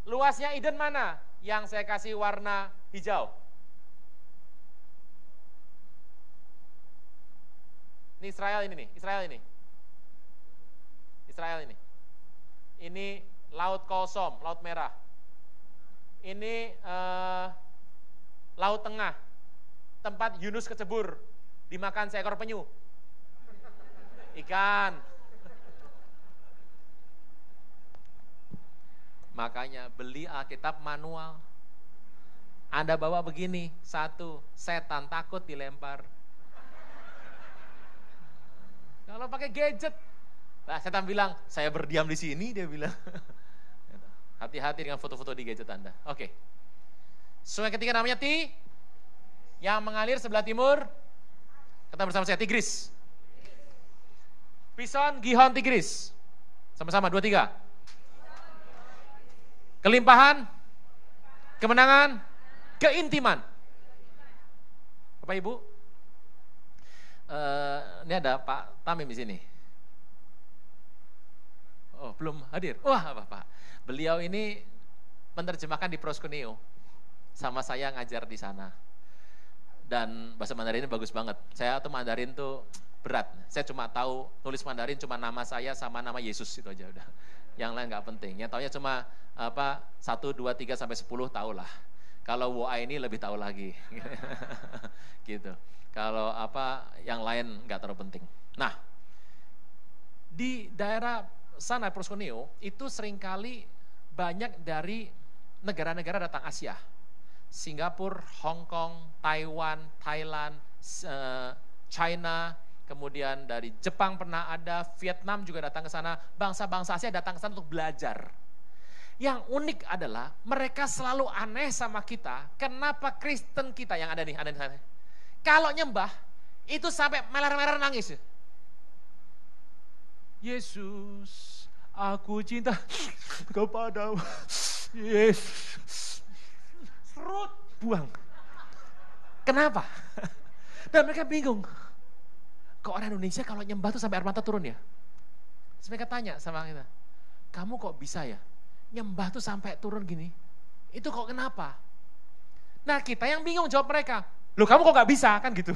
Luasnya Eden mana? Yang saya kasih warna hijau. Ini Israel ini. Ini Laut Kolsom, Laut Merah. Ini Laut Tengah, tempat Yunus kecebur, dimakan seekor penyu. Ikan. Makanya beli Alkitab manual. Anda bawa begini, 1, setan takut dilempar. Kalau pakai gadget, setan bilang, saya berdiam di sini, dia bilang. Hati-hati dengan foto-foto di gadget Anda. Oke. Sungai ketiga namanya yang mengalir sebelah timur. Kata bersama saya, Tigris. Pison, Gihon, Tigris. Sama-sama, 2, 3. Kelimpahan, kemenangan, keintiman. Bapak Ibu, ini ada Pak Tamim di sini. Oh, belum hadir. Wah, Bapak. Beliau ini menerjemahkan di Proskuneo. Sama saya ngajar di sana. Dan bahasa Mandarin ini bagus banget. Saya tuh Mandarin tuh berat. Saya cuma tahu nulis Mandarin cuma nama saya sama nama Yesus itu aja udah. Yang lain nggak penting. Yang taunya cuma 1, 2, 3 sampai 10 tahu lah. Kalau WA ini lebih tahu lagi. Gitu. Kalau yang lain nggak terlalu penting. Nah, di daerah sana Proskuneo itu seringkali banyak dari negara-negara datang Asia. Singapura, Hong Kong, Taiwan, Thailand, China, kemudian dari Jepang pernah ada, Vietnam juga datang ke sana, bangsa-bangsa Asia datang ke sana untuk belajar. Yang unik adalah mereka selalu aneh sama kita, kenapa Kristen kita yang ada nih, kalau nyembah itu sampai meler-meler nangis. Yesus, aku cinta kepadamu. Yesus. Serut, buang. Kenapa? Dan mereka bingung. Kok orang Indonesia kalau nyembah tuh sampai air mata turun ya? Terus mereka tanya sama kita, kamu kok bisa ya? Nyembah tuh sampai turun gini? Itu kok kenapa? Nah kita yang bingung jawab mereka. Loh kamu kok gak bisa? Kan gitu.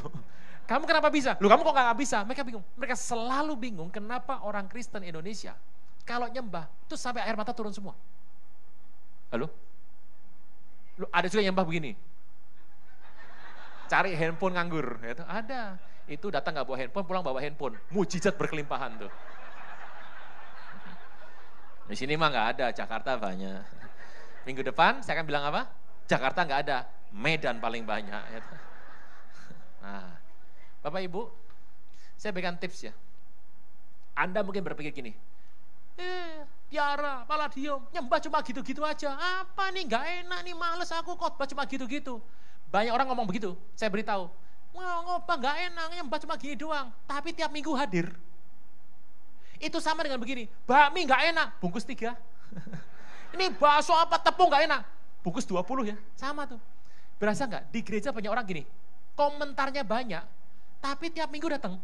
Kamu kenapa bisa? Loh kamu kok gak bisa? Mereka bingung. Mereka selalu bingung kenapa orang Kristen Indonesia kalau nyembah itu sampai air mata turun semua. Halo? Loh, ada juga nyembah begini. Cari handphone nganggur. Gitu. Ada. Itu datang gak bawa handphone, pulang bawa handphone. Mujizat berkelimpahan tuh. Di sini mah nggak ada, Jakarta banyak. Minggu depan saya akan bilang apa? Jakarta nggak ada, Medan paling banyak. Nah, Bapak Ibu, saya berikan tips ya. Anda mungkin berpikir gini, Tiara, malah diem, nyembah cuma gitu-gitu aja. Apa nih, nggak enak nih, males aku khotbah cuma gitu-gitu. Banyak orang ngomong begitu, saya beritahu, ngobah nggak enak, nyembah cuma gini doang. Tapi tiap minggu hadir. Itu sama dengan begini, bakmi nggak enak, bungkus 3. Ini bakso apa tepung nggak enak, bungkus 20 ya, sama tuh. Berasa nggak? Di gereja banyak orang gini, komentarnya banyak, tapi tiap minggu datang.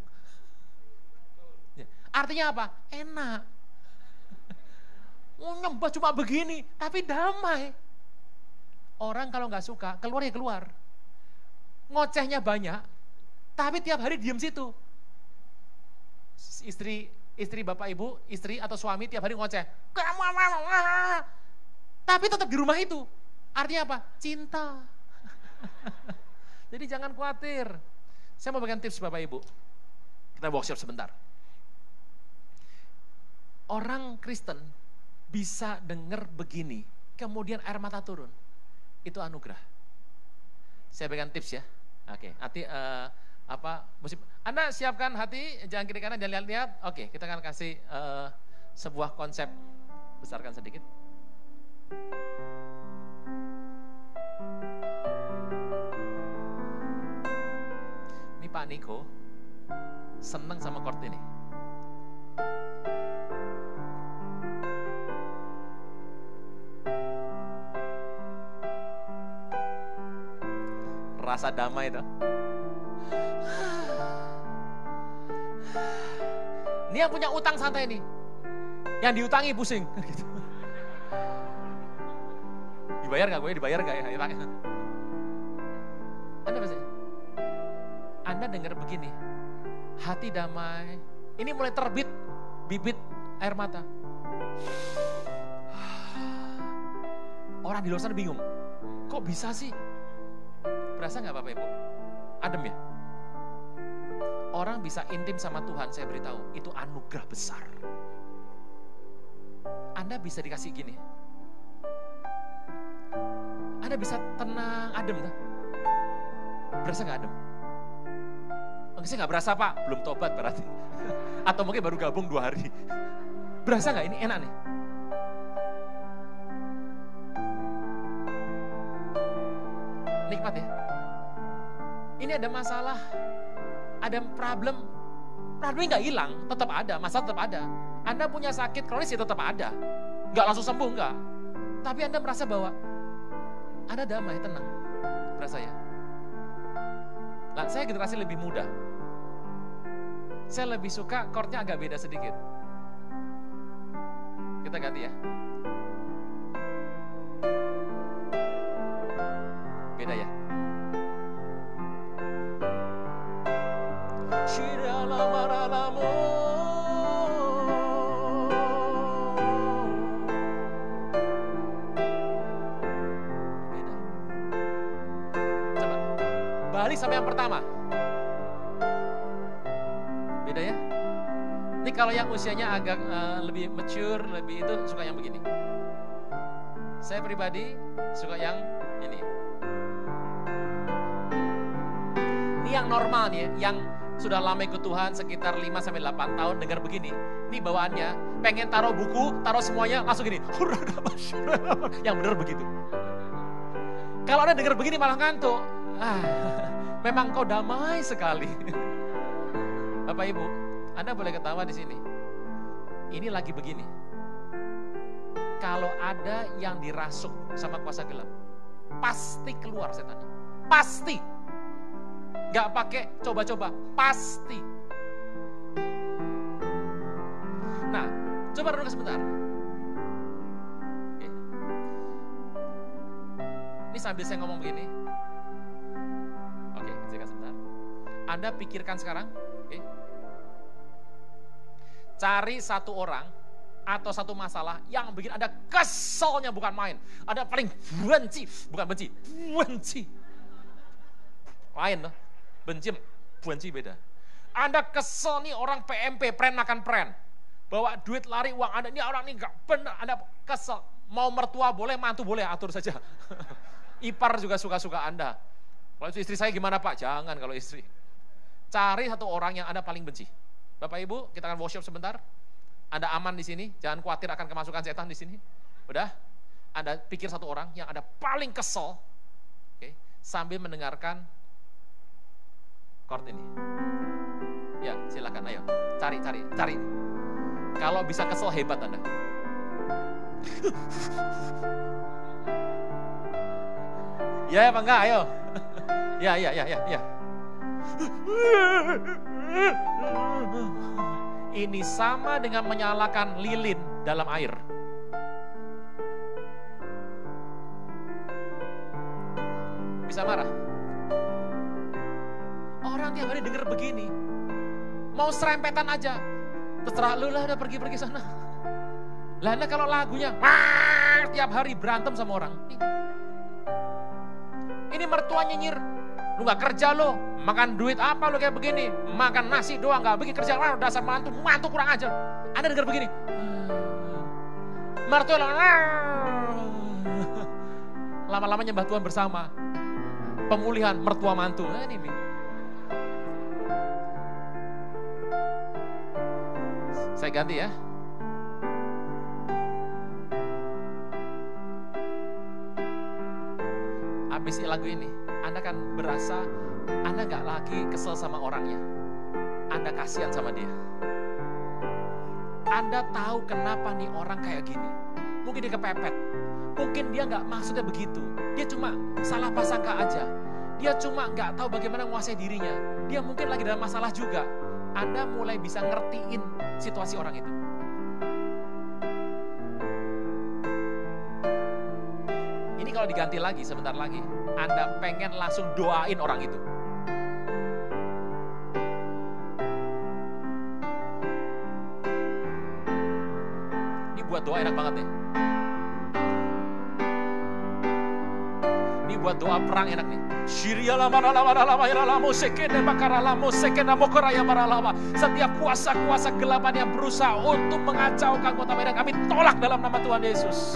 Artinya apa? Enak. Nyembah cuma begini, tapi damai. Orang kalau nggak suka, keluar ya keluar. Ngocehnya banyak, tapi tiap hari diem situ. Istri bapak ibu, istri atau suami tiap hari ngoceh. Tapi tetap di rumah itu. Artinya apa? Cinta. Jadi jangan khawatir. Saya mau berikan tips bapak ibu. Kita workshop sebentar. Orang Kristen bisa dengar begini, kemudian air mata turun. Itu anugerah. Saya berikan tips ya. Oke, nanti Anda siapkan hati, jangan kiri kanan, jangan lihat-lihat. Oke, kita akan kasih sebuah konsep. Besarkan sedikit. Ini Pak Niko seneng sama chord ini. Rasa damai itu. Ini yang punya utang santai nih. Yang diutangi pusing. Gitu. Dibayar gak gue? Dibayar gak ya? Anda dengar begini. Hati damai. Ini mulai terbit bibit air mata. Orang di luar sana bingung. Kok bisa sih? Berasa gak Bapak Ibu? Adem ya? Orang bisa intim sama Tuhan, saya beritahu, itu anugerah besar. Anda bisa dikasih gini. Anda bisa tenang, adem tuh. Berasa gak adem? Mungkin saya gak berasa Pak, belum tobat berarti. Atau mungkin baru gabung 2 hari. Berasa gak ini enak nih? Nikmat ya? Ini ada masalah, ada problemnya nggak hilang, tetap ada, masalah tetap ada. Anda punya sakit kronis ya tetap ada, nggak langsung sembuh nggak. Tapi Anda merasa bahwa Anda damai, tenang, berasa ya. Nah, saya generasi lebih muda, saya lebih suka chordnya agak beda sedikit. Kita ganti ya. Beda ya. Balik sama yang pertama. Beda ya. Ini kalau yang usianya agak lebih mature, lebih itu suka yang begini. Saya pribadi suka yang ini. Ini yang normal nih, yang sudah lama ikut Tuhan sekitar 5-8 tahun dengar begini. Ini bawaannya pengen taruh buku, taruh semuanya langsung gini. Yang benar begitu. Kalau Anda dengar begini malah ngantuk. Memang kau damai sekali. Bapak Ibu, Anda boleh ketawa di sini. Ini lagi begini. Kalau ada yang dirasuk sama kuasa gelap, pasti keluar setannya. Pasti. Gak pakai coba-coba, pasti. Nah, coba renung sebentar. Oke. Ini sambil saya ngomong begini. Oke, izinkan sebentar. Anda pikirkan sekarang, oke? Cari satu orang atau satu masalah yang bikin Anda keselnya bukan main. Anda paling benci, bukan benci, benci. Lain loh, benci beda. Anda kesel nih orang PMP, pren makan pren. Bawa duit lari uang Anda, ini orang ini gak benar, Anda kesel. Mau mertua boleh, mantu boleh, atur saja. Ipar juga suka-suka Anda. Kalau istri saya gimana Pak? Jangan kalau istri. Cari satu orang yang Anda paling benci. Bapak Ibu, kita akan workshop sebentar. Anda aman di sini, jangan khawatir akan kemasukan setan di sini. Udah? Anda pikir satu orang yang Anda paling kesel, oke, sambil mendengarkan chord ini. Ya, silakan, ayo. Cari. Kalau bisa kesel, hebat Anda. Ya apa enggak, ayo. Ya. Ini sama dengan menyalakan lilin dalam air. Bisa marah? Orang tiap hari denger begini, mau serempetan aja, terserah lu lah, udah pergi sana. Lah kalau lagunya, tiap hari berantem sama orang. Ini mertua nyinyir, lu gak kerja lo, makan duit apa lo kayak begini, makan nasi doang gak bikin kerja, dasar mantu kurang ajar. Anda dengar begini, mertua lama-lama nyembah Tuhan bersama, pemulihan mertua mantu. Ini saya ganti ya. Habis lagu ini, Anda kan berasa Anda gak lagi kesel sama orangnya. Anda kasihan sama dia. Anda tahu kenapa nih orang kayak gini. Mungkin dia kepepet. Mungkin dia gak maksudnya begitu. Dia cuma salah pasangka aja. Dia cuma gak tahu bagaimana menguasai dirinya. Dia mungkin lagi dalam masalah juga. Anda mulai bisa ngertiin situasi orang itu. Ini kalau diganti lagi, sebentar lagi, Anda pengen langsung doain orang itu. Ini buat doa enak banget nih. Ini buat doa perang enak nih. Setiap kuasa-kuasa gelapan yang berusaha untuk mengacaukan kota Medan, kami tolak dalam nama Tuhan Yesus.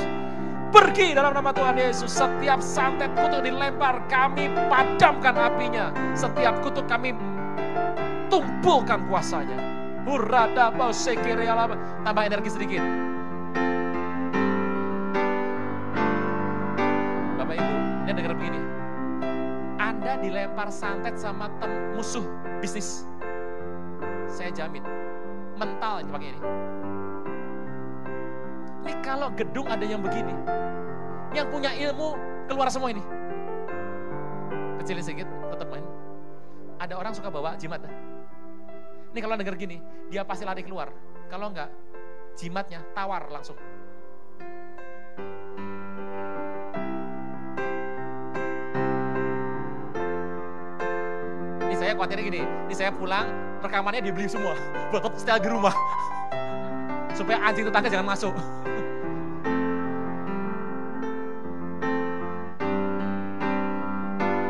Pergi dalam nama Tuhan Yesus. Setiap santet kutuk dilempar, kami padamkan apinya. Setiap kutuk kami tumpulkan kuasanya. Tambah energi sedikit. Bapak Ibu, ini dengar begini. Anda dilempar santet sama musuh bisnis. Saya jamin, mental ini pakai ini. Ini kalau gedung ada yang begini, yang punya ilmu keluar semua ini. Kecilin sedikit, tetap main. Ada orang suka bawa jimat. Ini kalau denger gini, dia pasti lari keluar. Kalau enggak, jimatnya tawar langsung. Ini saya khawatirnya gini, ini saya pulang, rekamannya dibeli semua, buat setel di rumah. Supaya anjing tetangga jangan masuk.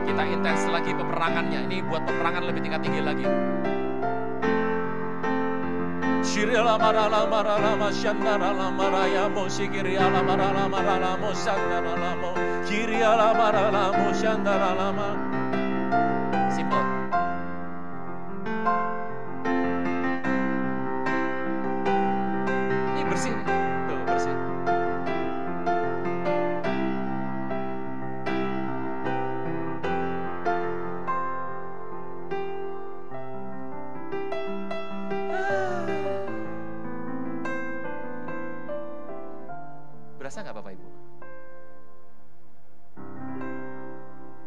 Kita intens lagi peperangannya. Ini buat peperangan lebih tingkat tinggi lagi. Shirila marala marala mashandara la maraya mosikiri ala marala marala mosandara la mo kiri ala marala mosandara la ma. Simple. Ini bersih nih. Tuh, bersih. Berasa nggak Bapak Ibu?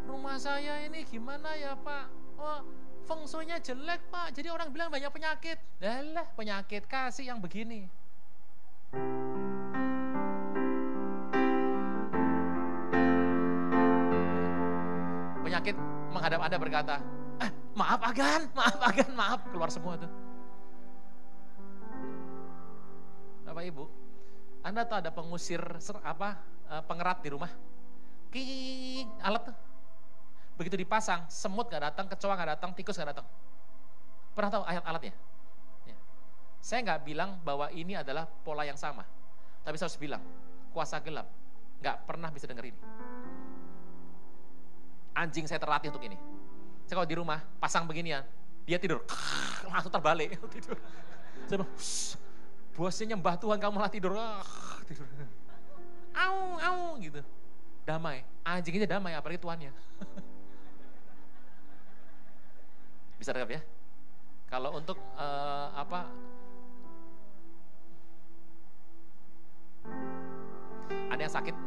Rumah saya ini gimana ya Pak? Oh, feng shui-nya jelek Pak, jadi orang bilang banyak penyakit. Dalah, penyakit kasih yang begini. penyakit menghadap Anda berkata, maaf Agan, maaf. Keluar semua tuh. Bapak Ibu, Anda tahu ada pengusir pengerat di rumah? King, alat tuh. Begitu dipasang, semut gak datang, kecoa gak datang, tikus gak datang. Pernah tahu alatnya? Ya. Saya gak bilang bahwa ini adalah pola yang sama. Tapi saya harus bilang, kuasa gelap gak pernah bisa denger ini. Anjing saya terlatih untuk ini. Saya kalau di rumah, pasang beginian, dia tidur, langsung terbalik. Tidur. Saya bilang, bosnya nyembah Tuhan, kamu malah tidur. Tidur. Au, gitu. Damai. Anjingnya damai, apalagi tuannya. Bisa rekap ya? Kalau untuk Anda yang sakit,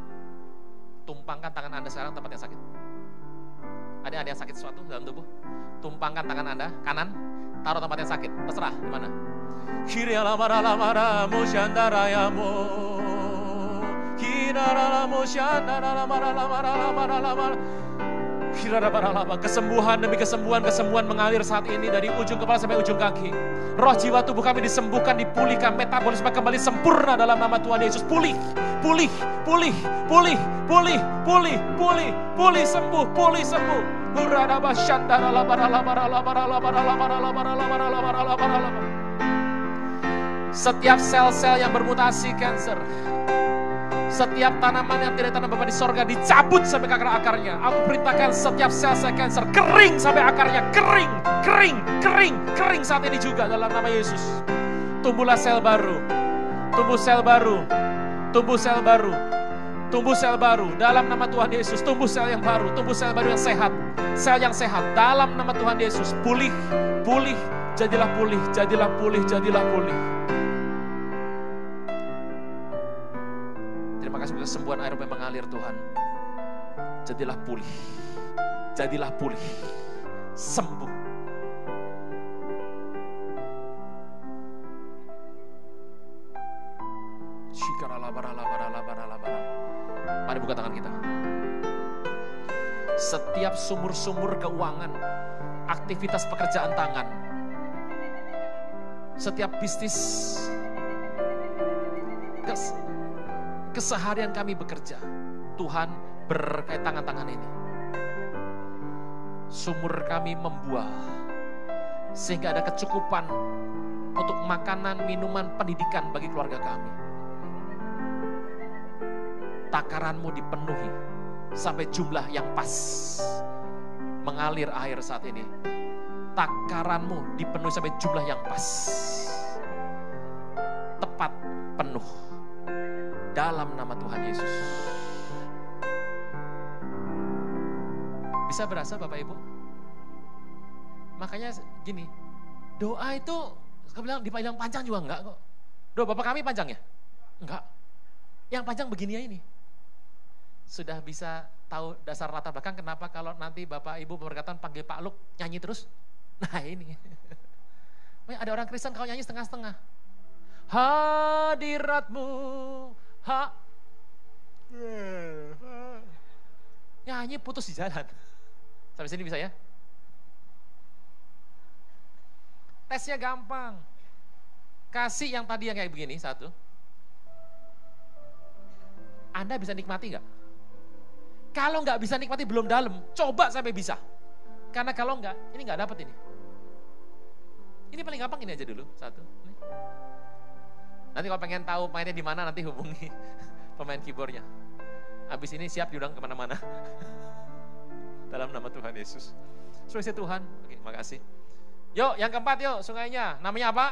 tumpangkan tangan Anda sekarang tempat yang sakit. Ada yang sakit sesuatu dalam tubuh, tumpangkan tangan Anda kanan, taruh tempat yang sakit. Terserah di mana. Kesembuhan demi kesembuhan mengalir saat ini dari ujung kepala sampai ujung kaki. Roh jiwa tubuh kami disembuhkan, dipulihkan, metabolisme kembali sempurna dalam nama Tuhan Yesus. Pulih, sembuh. Setiap sel-sel yang bermutasi kanker, setiap tanaman yang tidak tanam Bapa di sorga dicabut sampai ke akar-akarnya. Aku perintahkan setiap sel-sel kanker kering sampai akarnya, kering saat ini juga dalam nama Yesus. Tumbuhlah sel baru, tumbuh sel baru dalam nama Tuhan Yesus. Tumbuh sel yang baru, tumbuh sel baru yang sehat, sel yang sehat dalam nama Tuhan Yesus. Pulih, jadilah pulih. Terima kasih untuk kesembuhan air yang mengalir Tuhan. Jadilah pulih, sembuh. Mari buka tangan kita. Setiap sumur-sumur keuangan, aktivitas pekerjaan tangan, setiap bisnis, keseharian kami bekerja, Tuhan berkait tangan-tangan ini. Sumur kami membuah, sehingga ada kecukupan untuk makanan, minuman, pendidikan bagi keluarga kami. Takaranmu dipenuhi sampai jumlah yang pas. Mengalir air saat ini. Takaranmu dipenuhi sampai jumlah yang pas. Tepat, penuh. Dalam nama Tuhan Yesus. Bisa berasa Bapak Ibu? Makanya gini, doa itu, saya bilang dipanjang panjang juga enggak kok. Doa Bapak kami panjang ya? Enggak. Yang panjang begini ya ini. Sudah bisa tahu dasar latar belakang kenapa kalau nanti Bapak Ibu berkatan panggil Pak Luk nyanyi terus? Nah ini. Ada orang Kristen kalau nyanyi setengah-setengah. Hadiratmu, nyanyi putus di jalan. Sampai sini bisa ya? Tesnya gampang. Kasih yang tadi yang kayak begini, satu. Anda bisa nikmati nggak? Kalau nggak bisa nikmati belum dalam, coba sampai bisa. Karena kalau nggak, ini nggak dapat ini. Ini paling gampang ini aja dulu, satu. Ini. Nanti kalau pengen tahu mainnya di mana, nanti hubungi pemain keyboardnya. Habis ini siap diundang kemana-mana. Dalam nama Tuhan Yesus. Surga Tuhan, oke, makasih. Yuk, yang keempat yuk, sungainya. Namanya apa?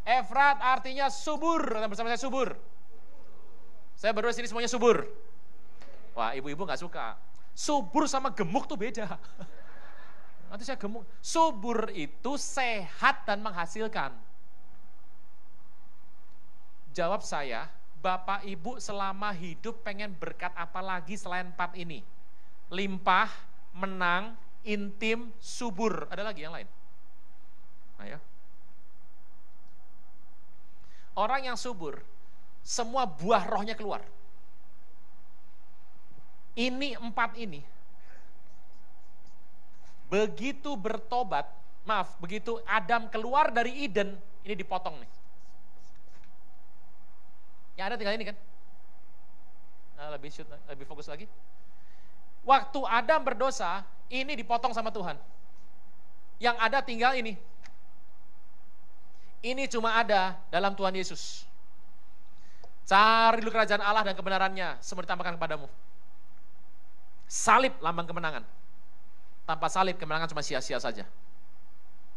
Efrat artinya subur. Kata bersama saya subur. Saya berdua sini semuanya subur. Wah, ibu-ibu gak suka. Subur sama gemuk tuh beda. Nanti saya gemuk. Subur itu sehat dan menghasilkan. Jawab saya, Bapak Ibu selama hidup pengen berkat apa lagi selain 4 ini? Limpah, menang, intim, subur. Ada lagi yang lain? Ayo. Orang yang subur, semua buah rohnya keluar. Ini 4 ini Begitu bertobat, begitu Adam keluar dari Eden, ini dipotong nih. Yang ada tinggal ini kan? Nah, lebih fokus lagi. Waktu Adam berdosa, ini dipotong sama Tuhan. Yang ada tinggal ini. Ini cuma ada dalam Tuhan Yesus. Cari dulu kerajaan Allah dan kebenarannya, semua ditambahkan kepadamu. Salib lambang kemenangan. Tanpa salib kemenangan cuma sia-sia saja.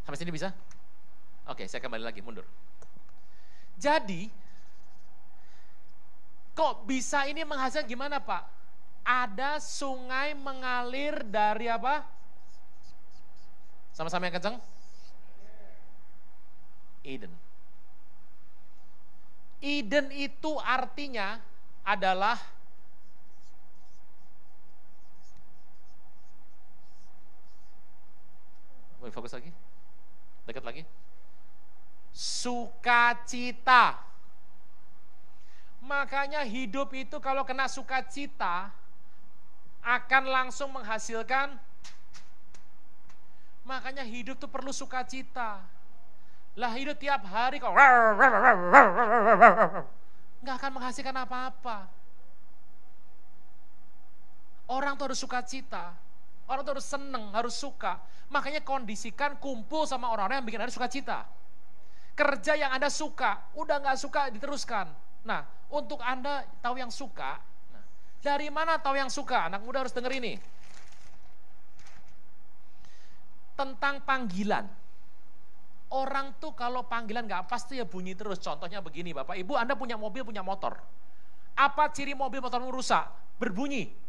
Sampai sini bisa? Oke, saya kembali lagi, mundur. Jadi, kok bisa ini menghasilkan gimana Pak? Ada sungai mengalir dari apa? Sama-sama yang kencang? Eden. Eden itu artinya adalah fokus lagi, dekat lagi. Sukacita. Makanya hidup itu kalau kena sukacita akan langsung menghasilkan. Makanya hidup tuh perlu sukacita. Lah hidup tiap hari kok nggak akan menghasilkan apa-apa. Orang tuh harus sukacita. Orang tuh harus seneng, harus suka. Makanya kondisikan kumpul sama orang-orang yang bikin Anda sukacita. Kerja yang Anda suka, udah gak suka diteruskan. Nah, untuk Anda tahu yang suka, dari mana tahu yang suka? Anak muda harus denger ini. Tentang panggilan. Orang tuh kalau panggilan gak pasti ya bunyi terus. Contohnya begini Bapak Ibu, Anda punya mobil, punya motor. Apa ciri mobil motormu rusak? Berbunyi.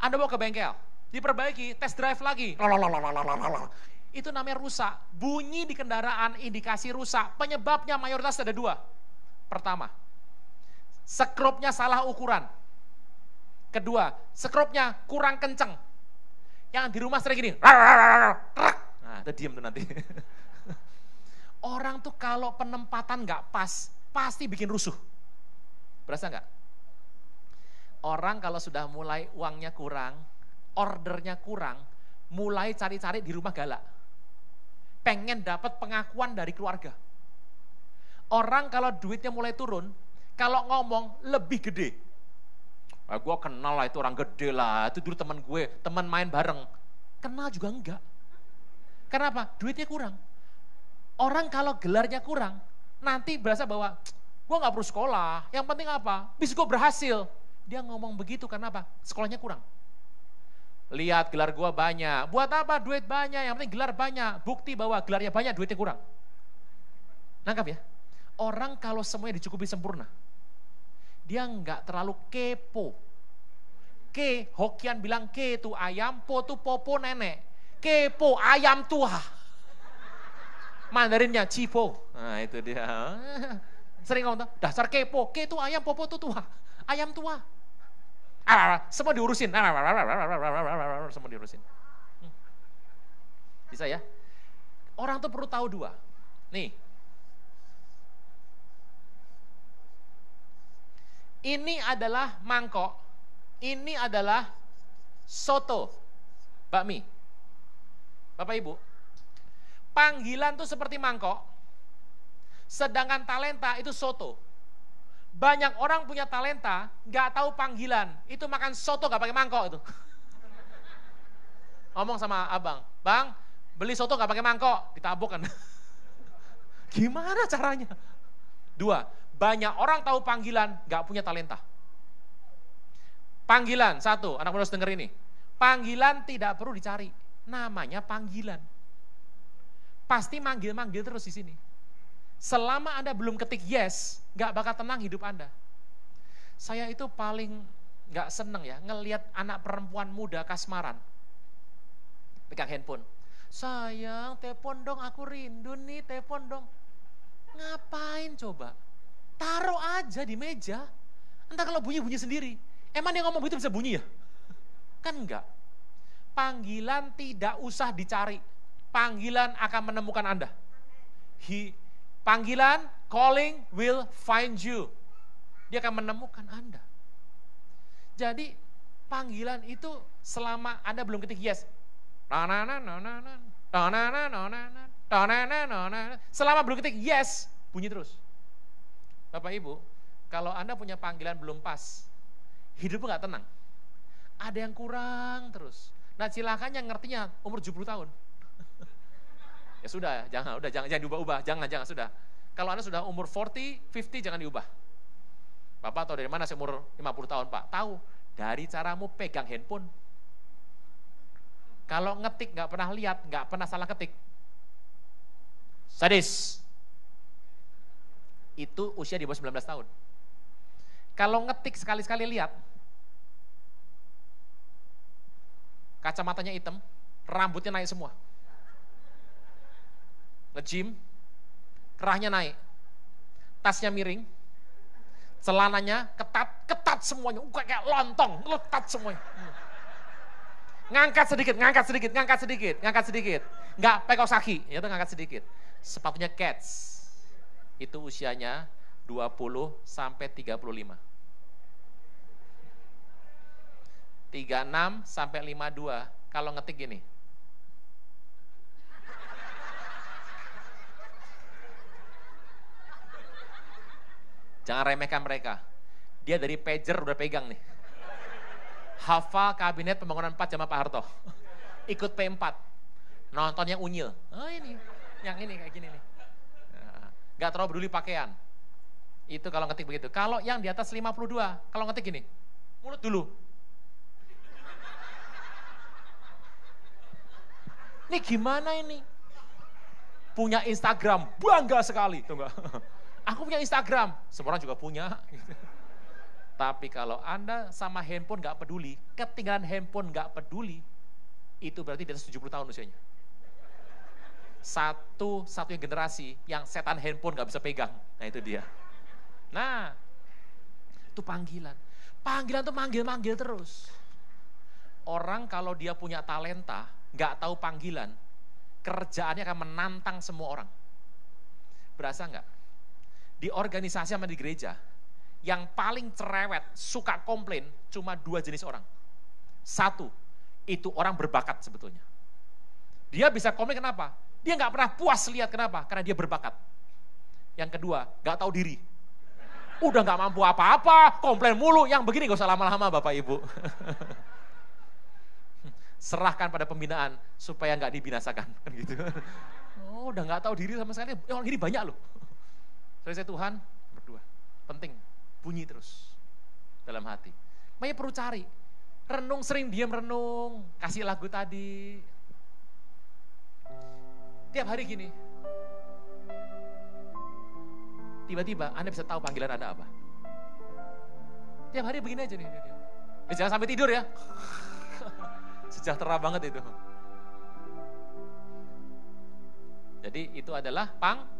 Anda bawa ke bengkel, diperbaiki, test drive lagi. Itu namanya rusak. Bunyi di kendaraan indikasi rusak. Penyebabnya mayoritas ada dua. Pertama, skrupnya salah ukuran. Kedua, skrupnya kurang kenceng. Yang di rumah sering gini. Nah, itu diem tuh nanti. Orang tuh kalau penempatan gak pas, pasti bikin rusuh. Berasa gak? Orang kalau sudah mulai uangnya kurang, ordernya kurang, mulai cari-cari di rumah galak. Pengen dapat pengakuan dari keluarga. Orang kalau duitnya mulai turun, kalau ngomong lebih gede. Gue kenal lah itu orang gede lah, itu dulu teman gue, teman main bareng. Kenal juga enggak. Kenapa? Duitnya kurang. Orang kalau gelarnya kurang, nanti berasa bahwa gue gak perlu sekolah, yang penting apa? Bis gue berhasil. Dia ngomong begitu karena apa? Sekolahnya kurang. Lihat gelar gua banyak. Buat apa? Duit banyak. Yang penting gelar banyak. Bukti bahwa gelarnya banyak, duitnya kurang. Nangkap ya? Orang kalau semuanya dicukupi sempurna, dia nggak terlalu kepo. Hokian bilang ke itu ayam, po itu popo nenek. Kepo ayam tua. Mandarinnya cipo. Nah itu dia. Sering ngomong, dasar kepo. Ke itu ayam, popo itu tua. Ayam tua. Semua diurusin. Semua diurusin. Bisa ya? Orang tuh perlu tahu dua. Nih. Ini adalah mangkok. Ini adalah soto. Bakmi. Bapak Ibu. Panggilan tuh seperti mangkok. Sedangkan talenta itu soto. Banyak orang punya talenta, gak tahu panggilan. Itu makan soto gak pakai mangkok itu. Ngomong sama abang, bang, beli soto gak pakai mangkok, ditabuk kan. Gimana caranya? Dua, banyak orang tahu panggilan, gak punya talenta. Panggilan, satu, anak muda harus denger ini. Panggilan tidak perlu dicari, namanya panggilan. Pasti manggil-manggil terus di sini. Selama Anda belum ketik yes, gak bakal tenang hidup Anda. Saya itu paling gak seneng ya, ngelihat anak perempuan muda kasmaran. Pegang handphone. Sayang, telepon dong, aku rindu nih, telepon dong. Ngapain coba? Taruh aja di meja. Entah kalau bunyi-bunyi sendiri. Emang dia ngomong begitu bisa bunyi ya? Kan enggak. Panggilan tidak usah dicari. Panggilan akan menemukan Anda. Panggilan, calling will find you. Dia akan menemukan Anda. Jadi, Panggilan itu selama Anda belum ketik yes. Selama belum ketik yes, bunyi terus. Bapak Ibu, kalau Anda punya panggilan belum pas, hidupnya nggak tenang. Ada yang kurang terus. Nah, silakan yang ngertinya umur 70 tahun. Ya sudah, jangan diubah-ubah, jangan sudah. Kalau Anda sudah umur 40, 50 jangan diubah. Bapak tahu dari mana saya umur 50 tahun, Pak? Tahu, dari caramu pegang handphone. Kalau ngetik nggak pernah lihat, nggak pernah salah ketik. Sadis. Itu usia di bawah 19 tahun. Kalau ngetik sekali-sekali lihat, kacamatanya hitam, rambutnya naik semua. Nge-gym, kerahnya naik, tasnya miring, celananya ketat semuanya, kayak lontong, letat semuanya. Ngangkat sedikit. Enggak pekok kaki, itu ngangkat sedikit. Sepatunya Keds. Itu usianya 20 sampai 35. 36 sampai 52. Kalau ngetik gini. Jangan remehkan mereka. Dia dari pager udah pegang nih. Hafal kabinet pembangunan 4 zaman Pak Harto. Ikut P4. Nonton yang unyil. Oh ini, yang ini kayak gini nih. Gak terlalu peduli pakaian. Itu kalau ngetik begitu. Kalau yang di atas 52, kalau ngetik gini. Mulut dulu. Ini gimana ini? Punya Instagram, bangga sekali. Tuh enggak? Aku punya Instagram, semua orang juga punya. Tapi kalau Anda sama handphone gak peduli, ketinggalan handphone gak peduli, itu berarti di atas 70 tahun usianya. Satu-satunya generasi yang setan handphone gak bisa pegang. Nah itu dia. Nah, itu panggilan. Panggilan itu manggil-manggil terus. Orang kalau dia punya talenta, gak tahu panggilan, kerjaannya akan menantang semua orang. Berasa gak? Di organisasi sama di gereja, yang paling cerewet, suka komplain, cuma 2 jenis orang. Satu, itu orang berbakat sebetulnya. Dia bisa komplain kenapa? Dia nggak pernah puas lihat kenapa? Karena dia berbakat. Yang kedua, nggak tahu diri. Udah nggak mampu apa-apa, komplain mulu, yang begini gak usah lama-lama Bapak Ibu. Serahkan pada pembinaan, supaya nggak dibinasakan. Gitu. Oh, udah nggak tahu diri sama sekali, orang gini banyak loh. Saya Tuhan, berdua, penting. Bunyi terus dalam hati. Makanya perlu cari. Renung, sering diam renung. Kasih lagu tadi. Tiap hari gini. Tiba-tiba Anda bisa tahu panggilan Anda apa. Tiap hari begini aja nih. Jangan sampai tidur ya. Sejahtera banget itu. Jadi itu adalah panggilan.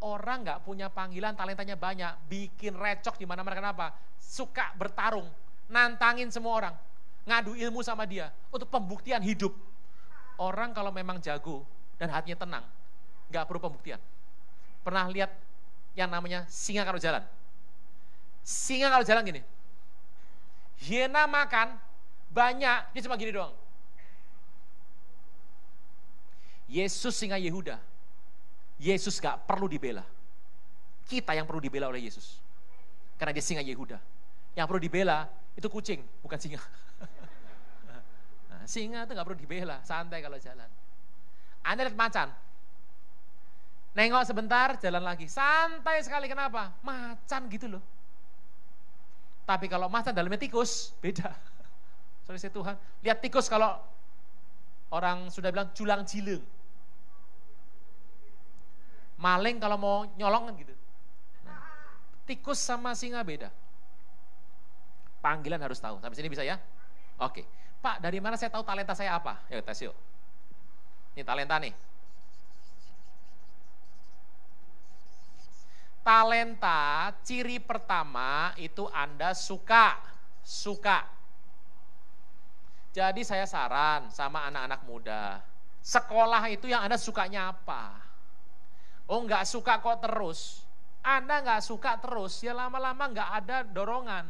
Orang nggak punya panggilan, talentanya banyak, bikin recok di mana-mana. Kenapa? Suka bertarung, nantangin semua orang, ngadu ilmu sama dia untuk pembuktian hidup. Orang kalau memang jago dan hatinya tenang, nggak perlu pembuktian. Pernah lihat yang namanya singa kalau jalan? Singa kalau jalan gini, hiena makan banyak, dia cuma gini doang. Yesus singa Yehuda. Yesus gak perlu dibela. Kita yang perlu dibela oleh Yesus. Karena dia singa Yehuda. Yang perlu dibela itu kucing, bukan singa. Nah, singa itu gak perlu dibela, santai kalau jalan. Anda lihat macan. Nengok sebentar, jalan lagi. Santai sekali, kenapa? Macan gitu loh. Tapi kalau macan dalamnya tikus, beda. Sorry Tuhan. Lihat tikus kalau orang sudah bilang culang cileng. Maling kalau mau nyolong kan gitu. Nah, tikus sama singa beda. Panggilan harus tahu. Sampai sini bisa ya? Oke. Pak, dari mana saya tahu talenta saya apa? Yuk tes yuk. Ini talenta nih. Talenta, ciri pertama itu Anda suka. Jadi saya saran sama anak-anak muda. Sekolah itu yang Anda sukanya apa? Oh nggak suka kok terus. Anda nggak suka terus, ya lama-lama nggak ada dorongan.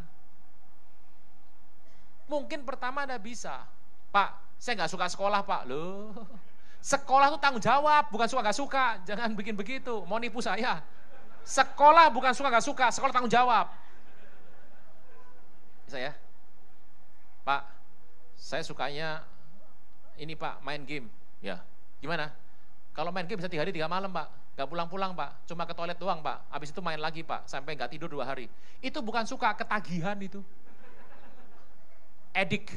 Mungkin pertama Anda bisa, Pak, saya nggak suka sekolah Pak. Loh, sekolah itu tanggung jawab, bukan suka nggak suka. Jangan bikin begitu, mau nipu saya. Sekolah bukan suka nggak suka, sekolah tanggung jawab. Saya, Pak, saya sukanya ini Pak, main game. Ya, gimana? Kalau main game bisa 3 hari 3 malam Pak, gak pulang-pulang Pak, cuma ke toilet doang Pak, habis itu main lagi Pak, sampai gak tidur 2 hari. Itu bukan suka, ketagihan itu. Edik.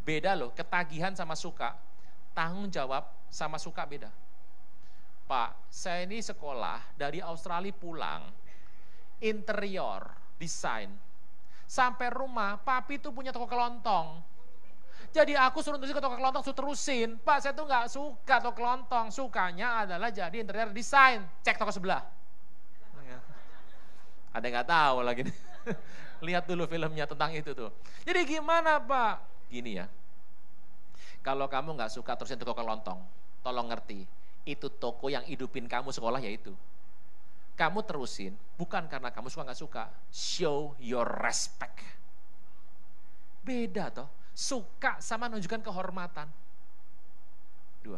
Beda loh, ketagihan sama suka. Tanggung jawab sama suka beda. Pak, saya ini sekolah dari Australia pulang, interior, desain. Sampai rumah, papi tuh punya toko kelontong. Jadi aku suruh terusin ke toko kelontong, suruh terusin. Pak, saya tuh gak suka toko kelontong. Sukanya adalah jadi interior desain. Cek toko sebelah. Ada yang gak tahu lagi. Lihat dulu filmnya tentang itu tuh. Jadi gimana Pak? Gini ya. Kalau kamu gak suka terusin toko kelontong, tolong ngerti. Itu toko yang hidupin kamu sekolah yaitu. Kamu terusin, bukan karena kamu suka gak suka. Show your respect. Beda toh. Suka sama menunjukkan kehormatan. 2.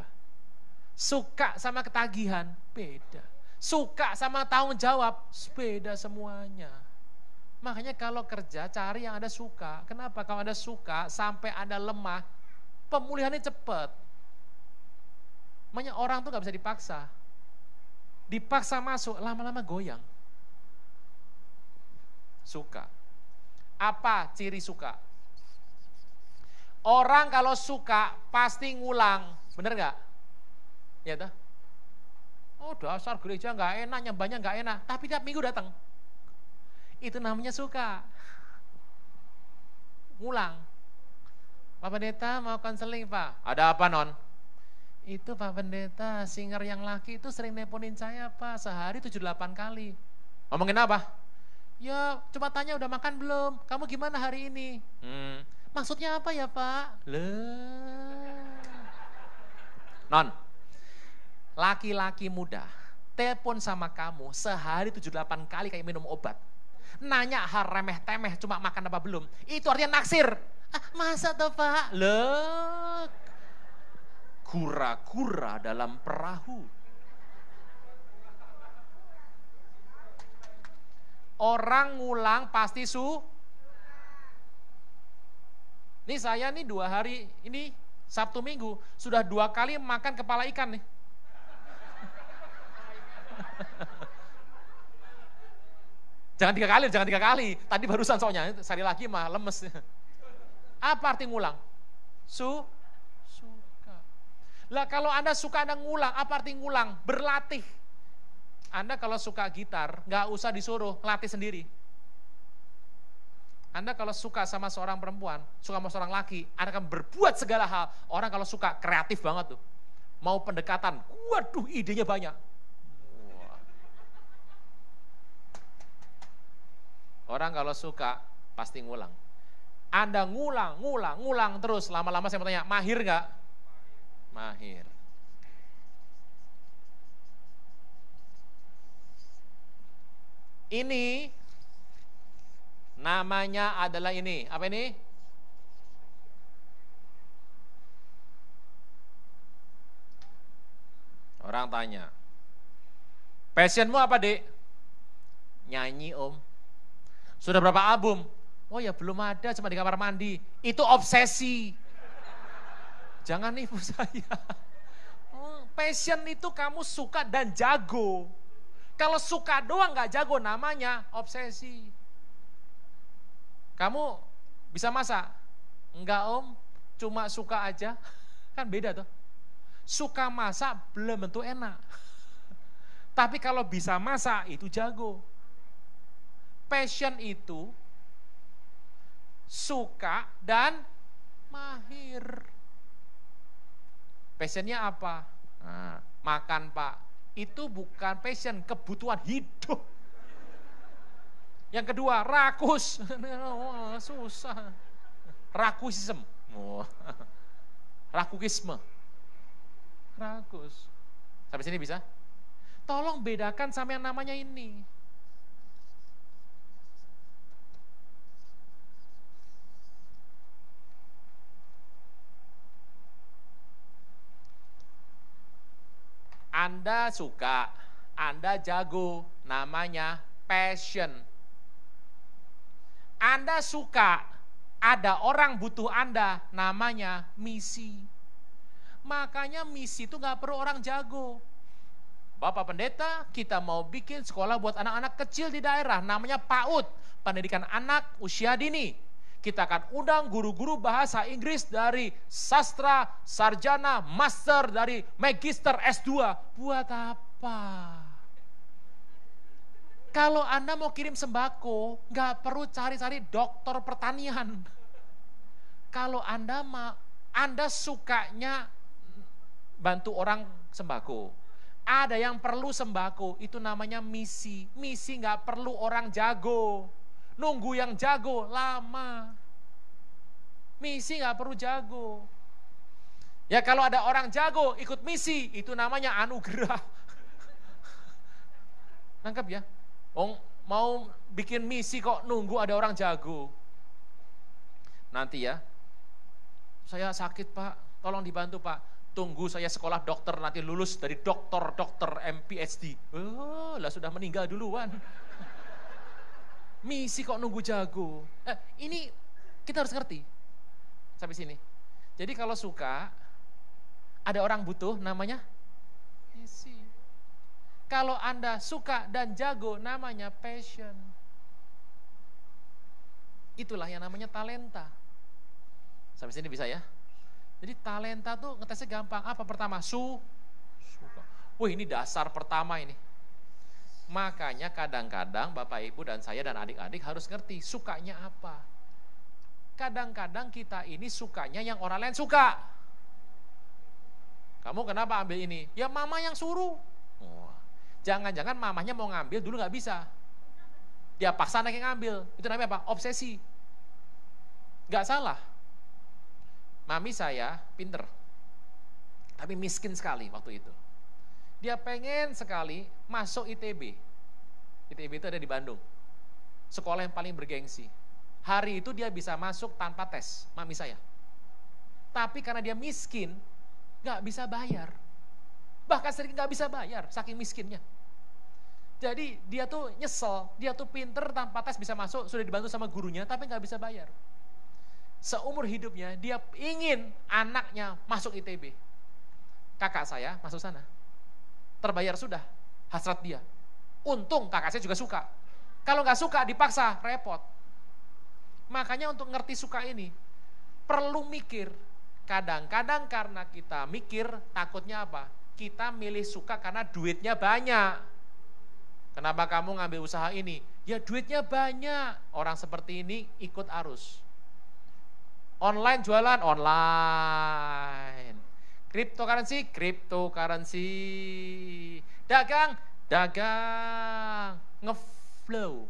Suka sama ketagihan, beda. Suka sama tanggung jawab, beda semuanya. Makanya kalau kerja cari yang Anda suka. Kenapa? Kalau Anda suka sampai Anda lemah, pemulihannya cepat. Makanya orang tuh gak bisa dipaksa. Dipaksa masuk, lama-lama goyang. Suka. Apa ciri suka? Orang kalau suka pasti ngulang, bener gak? Ya toh? Oh dasar gereja gak enak, nyembahnya gak enak, tapi tiap minggu datang. Itu namanya suka. Ngulang. Pak Pendeta mau konseling Pak. Ada apa non? Itu Pak Pendeta, singer yang laki itu sering nelponin saya Pak, sehari 7-8 kali. Ngomongin apa? Ya cuma tanya udah makan belum, kamu gimana hari ini? Maksudnya apa ya Pak? Non, laki-laki muda telepon sama kamu sehari 7-8 kali kayak minum obat. Nanya hal remeh-temeh cuma makan apa belum. Itu artinya naksir. Masa tuh Pak? Kura-kura dalam perahu. Orang ngulang pasti Ini saya nih 2 hari, ini Sabtu Minggu, sudah 2 kali makan kepala ikan nih. Jangan 3 kali, jangan 3 kali. Tadi barusan soalnya, sekali lagi mah lemes. Apa arti ngulang? Suka. Lah kalau Anda suka Anda ngulang, apa arti ngulang? Berlatih. Anda kalau suka gitar, nggak usah disuruh, latih sendiri. Anda kalau suka sama seorang perempuan, suka sama seorang laki, Anda akan berbuat segala hal. Orang kalau suka kreatif banget tuh. Mau pendekatan, waduh idenya banyak. Orang kalau suka pasti ngulang. Anda ngulang terus. Lama-lama saya mau tanya, mahir nggak? Mahir. Ini namanya adalah ini. Apa ini? Orang tanya, passionmu apa dek? Nyanyi om. Sudah berapa album? Oh ya belum ada, cuma di kamar mandi. Itu obsesi. Jangan nipu saya. Passion itu kamu suka dan jago. Kalau suka doang gak jago namanya obsesi. Kamu bisa masak? Enggak om, cuma suka aja. Kan beda tuh. Suka masak belum tentu enak. Tapi kalau bisa masak itu jago. Passion itu suka dan mahir. Passionnya apa? Nah, makan pak. Itu bukan passion, kebutuhan hidup. Yang kedua, rakus. Susah. Rakusisme. Rakukisme. Rakus. Sampai sini bisa? Tolong bedakan sama yang namanya ini. Anda suka, Anda jago, namanya passion. Anda suka, ada orang butuh Anda, namanya misi. Makanya misi itu gak perlu orang jago. Bapak Pendeta, kita mau bikin sekolah buat anak-anak kecil di daerah, namanya PAUD, pendidikan anak usia dini. Kita akan undang guru-guru bahasa Inggris dari sastra, sarjana, master, dari magister, S2. Buat apa? Kalau Anda mau kirim sembako, gak perlu cari-cari dokter pertanian. Kalau Anda sukanya bantu orang sembako. Ada yang perlu sembako, itu namanya misi. Misi gak perlu orang jago. Nunggu yang jago, lama. Misi gak perlu jago. Ya kalau ada orang jago ikut misi, itu namanya anugerah. Nangkep ya? Mau bikin misi kok nunggu ada orang jago. Nanti ya, saya sakit Pak, tolong dibantu Pak. Tunggu saya sekolah dokter, nanti lulus dari dokter MPhD. Oh, lah sudah meninggal duluan. Misi kok nunggu jago. Ini kita harus ngerti. Sampai sini. Jadi kalau suka, ada orang butuh, namanya misi. Kalau Anda suka dan jago, namanya passion. Itulah yang namanya talenta. Sampai sini bisa ya? Jadi talenta tuh ngetesnya gampang. Apa pertama? Suka. Wih, ini dasar pertama ini. Makanya kadang-kadang Bapak Ibu dan saya dan adik-adik harus ngerti sukanya apa. Kadang-kadang kita ini sukanya yang orang lain suka. Kamu kenapa ambil ini? Ya mama yang suruh. Jangan-jangan mamanya mau ngambil dulu gak bisa. Dia paksa anaknya ngambil. Itu namanya apa? Obsesi. Gak salah. Mami saya pinter. Tapi miskin sekali waktu itu. Dia pengen sekali masuk ITB. ITB itu ada di Bandung. Sekolah yang paling bergengsi. Hari itu dia bisa masuk tanpa tes, mami saya. Tapi karena dia miskin, gak bisa bayar. Bahkan sering gak bisa bayar, saking miskinnya. Jadi dia tuh nyesel, dia tuh pinter tanpa tes bisa masuk, sudah dibantu sama gurunya, tapi gak bisa bayar. Seumur hidupnya dia ingin anaknya masuk ITB. Kakak saya masuk sana. Terbayar sudah, hasrat dia. Untung kakak saya juga suka. Kalau gak suka dipaksa, repot. Makanya untuk ngerti suka ini, perlu mikir. Kadang-kadang karena kita mikir, takutnya apa? Kita milih suka karena duitnya banyak. Kenapa kamu ngambil usaha ini? Ya duitnya banyak. Orang seperti ini ikut arus. Online jualan, online. Cryptocurrency, cryptocurrency. Dagang, dagang. Ngeflow.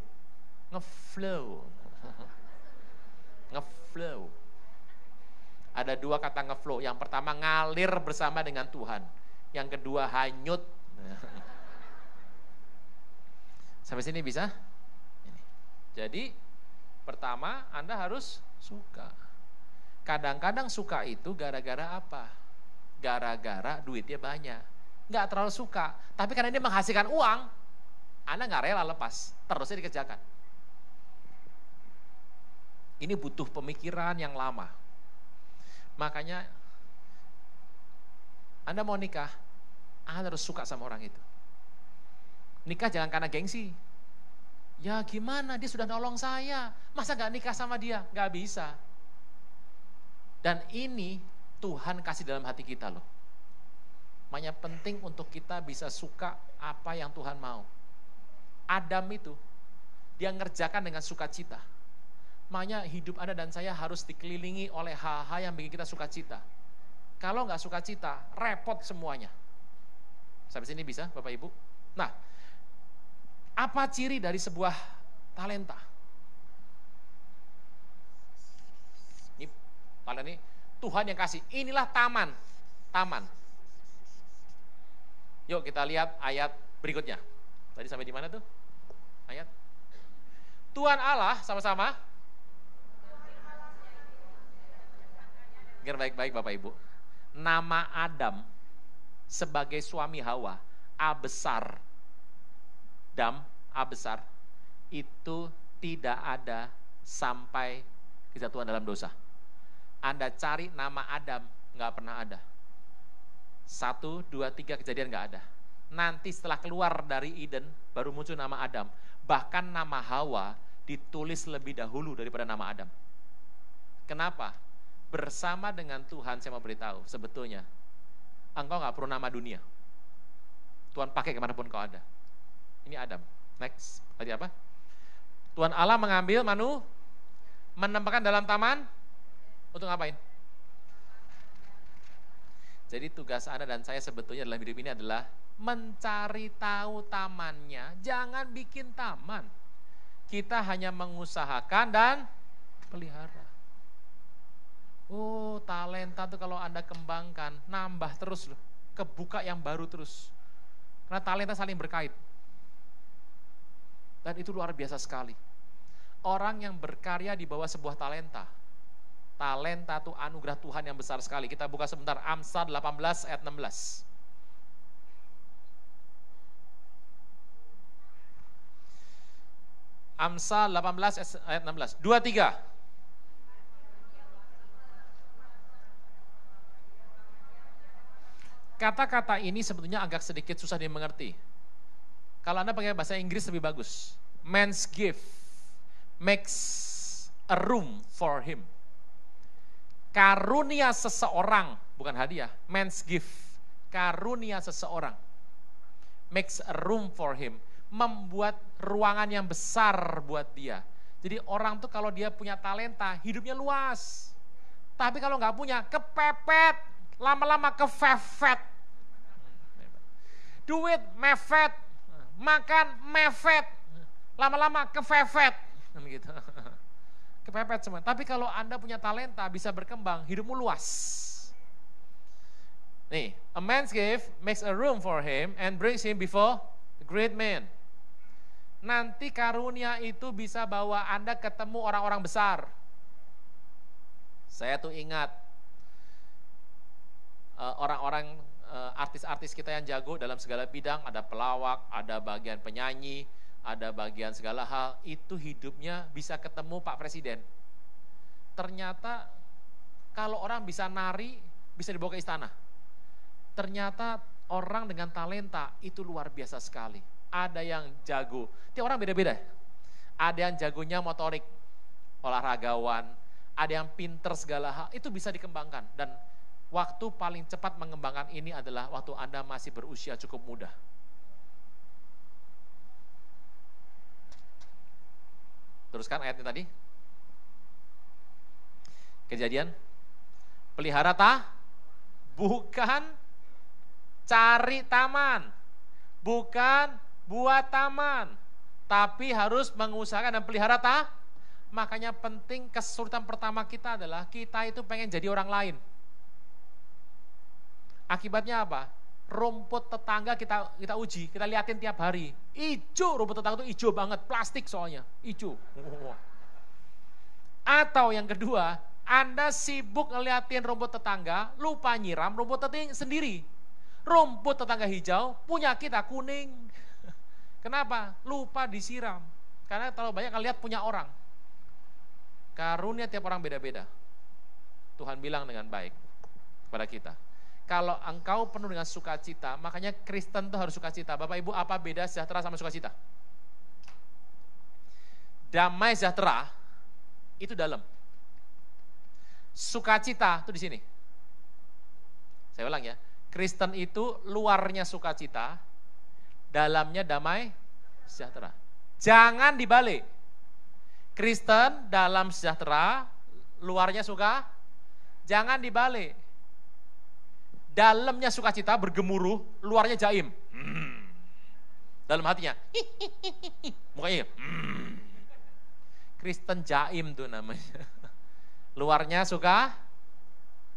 Ada dua kata ngeflow. Yang pertama ngalir bersama dengan Tuhan. Yang kedua hanyut. Sampai sini bisa? Jadi pertama Anda harus suka. Kadang-kadang suka itu gara-gara apa? Gara-gara duitnya banyak. Nggak terlalu suka. Tapi karena ini menghasilkan uang, Anda nggak rela lepas. Terusnya dikerjakan. Ini butuh pemikiran yang lama. Makanya Anda mau nikah, Anda harus suka sama orang itu. Nikah jangan karena gengsi. Ya gimana, dia sudah nolong saya. Masa gak nikah sama dia? Gak bisa. Dan ini Tuhan kasih dalam hati kita loh. Makanya penting untuk kita bisa suka apa yang Tuhan mau. Adam itu, dia ngerjakan dengan sukacita. Makanya hidup Anda dan saya harus dikelilingi oleh hal-hal yang bikin kita sukacita. Kalau nggak sukacita, repot semuanya. Sampai sini bisa, Bapak Ibu? Nah, apa ciri dari sebuah talenta? Ini talenta ini Tuhan yang kasih. Inilah taman. Yuk kita lihat ayat berikutnya. Tadi sampai di mana tuh? Ayat. Tuhan Allah sama-sama. Dengar baik-baik Bapak Ibu. Nama Adam sebagai suami Hawa, A besar, Dam, A besar, itu tidak ada sampai kesatuan dalam dosa. Anda cari nama Adam, nggak pernah ada. 1, 2, 3 kejadian nggak ada. Nanti setelah keluar dari Eden, baru muncul nama Adam. Bahkan nama Hawa ditulis lebih dahulu daripada nama Adam. Kenapa? Bersama dengan Tuhan, saya mau beritahu, sebetulnya engkau nggak perlu nama dunia. Tuhan pakai kemanapun kau ada. Ini Adam. Next. Tadi apa? Tuhan Allah mengambil menempatkan dalam taman untuk ngapain? Jadi tugas Anda dan saya sebetulnya dalam hidup ini adalah mencari tahu tamannya, jangan bikin taman. Kita hanya mengusahakan dan pelihara. Oh, talenta tuh kalau Anda kembangkan, nambah terus loh, kebuka yang baru terus. Karena talenta saling berkait. Dan itu luar biasa sekali. Orang yang berkarya di bawah sebuah talenta. Talenta itu anugerah Tuhan yang besar sekali. Kita buka sebentar Amsal 18 ayat 16. Amsal 18 ayat 16. 2, 3. Kata-kata ini sebetulnya agak sedikit susah dimengerti. Kalau Anda pakai bahasa Inggris lebih bagus. Man's gift makes a room for him. Karunia seseorang, bukan hadiah, man's gift, karunia seseorang, makes a room for him, membuat ruangan yang besar buat dia. Jadi orang tuh kalau dia punya talenta, hidupnya luas. Tapi kalau nggak punya, kepepet, lama-lama kefefet. Duit mefet, makan mefet, lama-lama kefefet. Gitu. Kepepet semua. Tapi kalau Anda punya talenta, bisa berkembang, hidupmu luas. Nih, a man's gift makes a room for him and brings him before the great man. Nanti karunia itu bisa bawa Anda ketemu orang-orang besar. Saya tuh ingat orang-orang artis-artis kita yang jago dalam segala bidang, ada pelawak, ada bagian penyanyi, ada bagian segala hal, itu hidupnya bisa ketemu Pak Presiden. Ternyata kalau orang bisa nari, bisa dibawa ke istana. Ternyata orang dengan talenta itu luar biasa sekali. Ada yang jago, tiap orang beda-beda. Ada yang jagonya motorik, olahragawan, ada yang pinter segala hal, itu bisa dikembangkan. Dan waktu paling cepat mengembangkan ini adalah waktu Anda masih berusia cukup muda. Teruskan ayatnya tadi. Kejadian. Pelihara bukan cari taman. Bukan buat taman. Tapi harus mengusahakan dan pelihara Makanya penting, kesulitan pertama kita adalah kita itu pengen jadi orang lain. Akibatnya apa? Rumput tetangga kita uji, kita liatin tiap hari. Ijo, rumput tetangga itu ijo banget, plastik soalnya, ijo. Atau yang kedua, Anda sibuk ngeliatin rumput tetangga, lupa nyiram rumput tetangga sendiri. Rumput tetangga hijau, punya kita kuning. Kenapa? Lupa disiram. Karena terlalu banyak ngeliat punya orang. Karunia tiap orang beda-beda. Tuhan bilang dengan baik kepada kita. Kalau engkau penuh dengan sukacita, makanya Kristen itu harus sukacita. Bapak Ibu, apa beda sejahtera sama sukacita? Damai sejahtera itu dalam. Sukacita itu di sini. Saya ulang ya. Kristen itu luarnya sukacita, dalamnya damai sejahtera. Jangan dibalik. Kristen dalam sejahtera, luarnya suka. Jangan dibalik. Dalamnya sukacita bergemuruh, luarnya jaim. Dalam hatinya, mukanya Kristen jaim tuh namanya. Luarnya suka,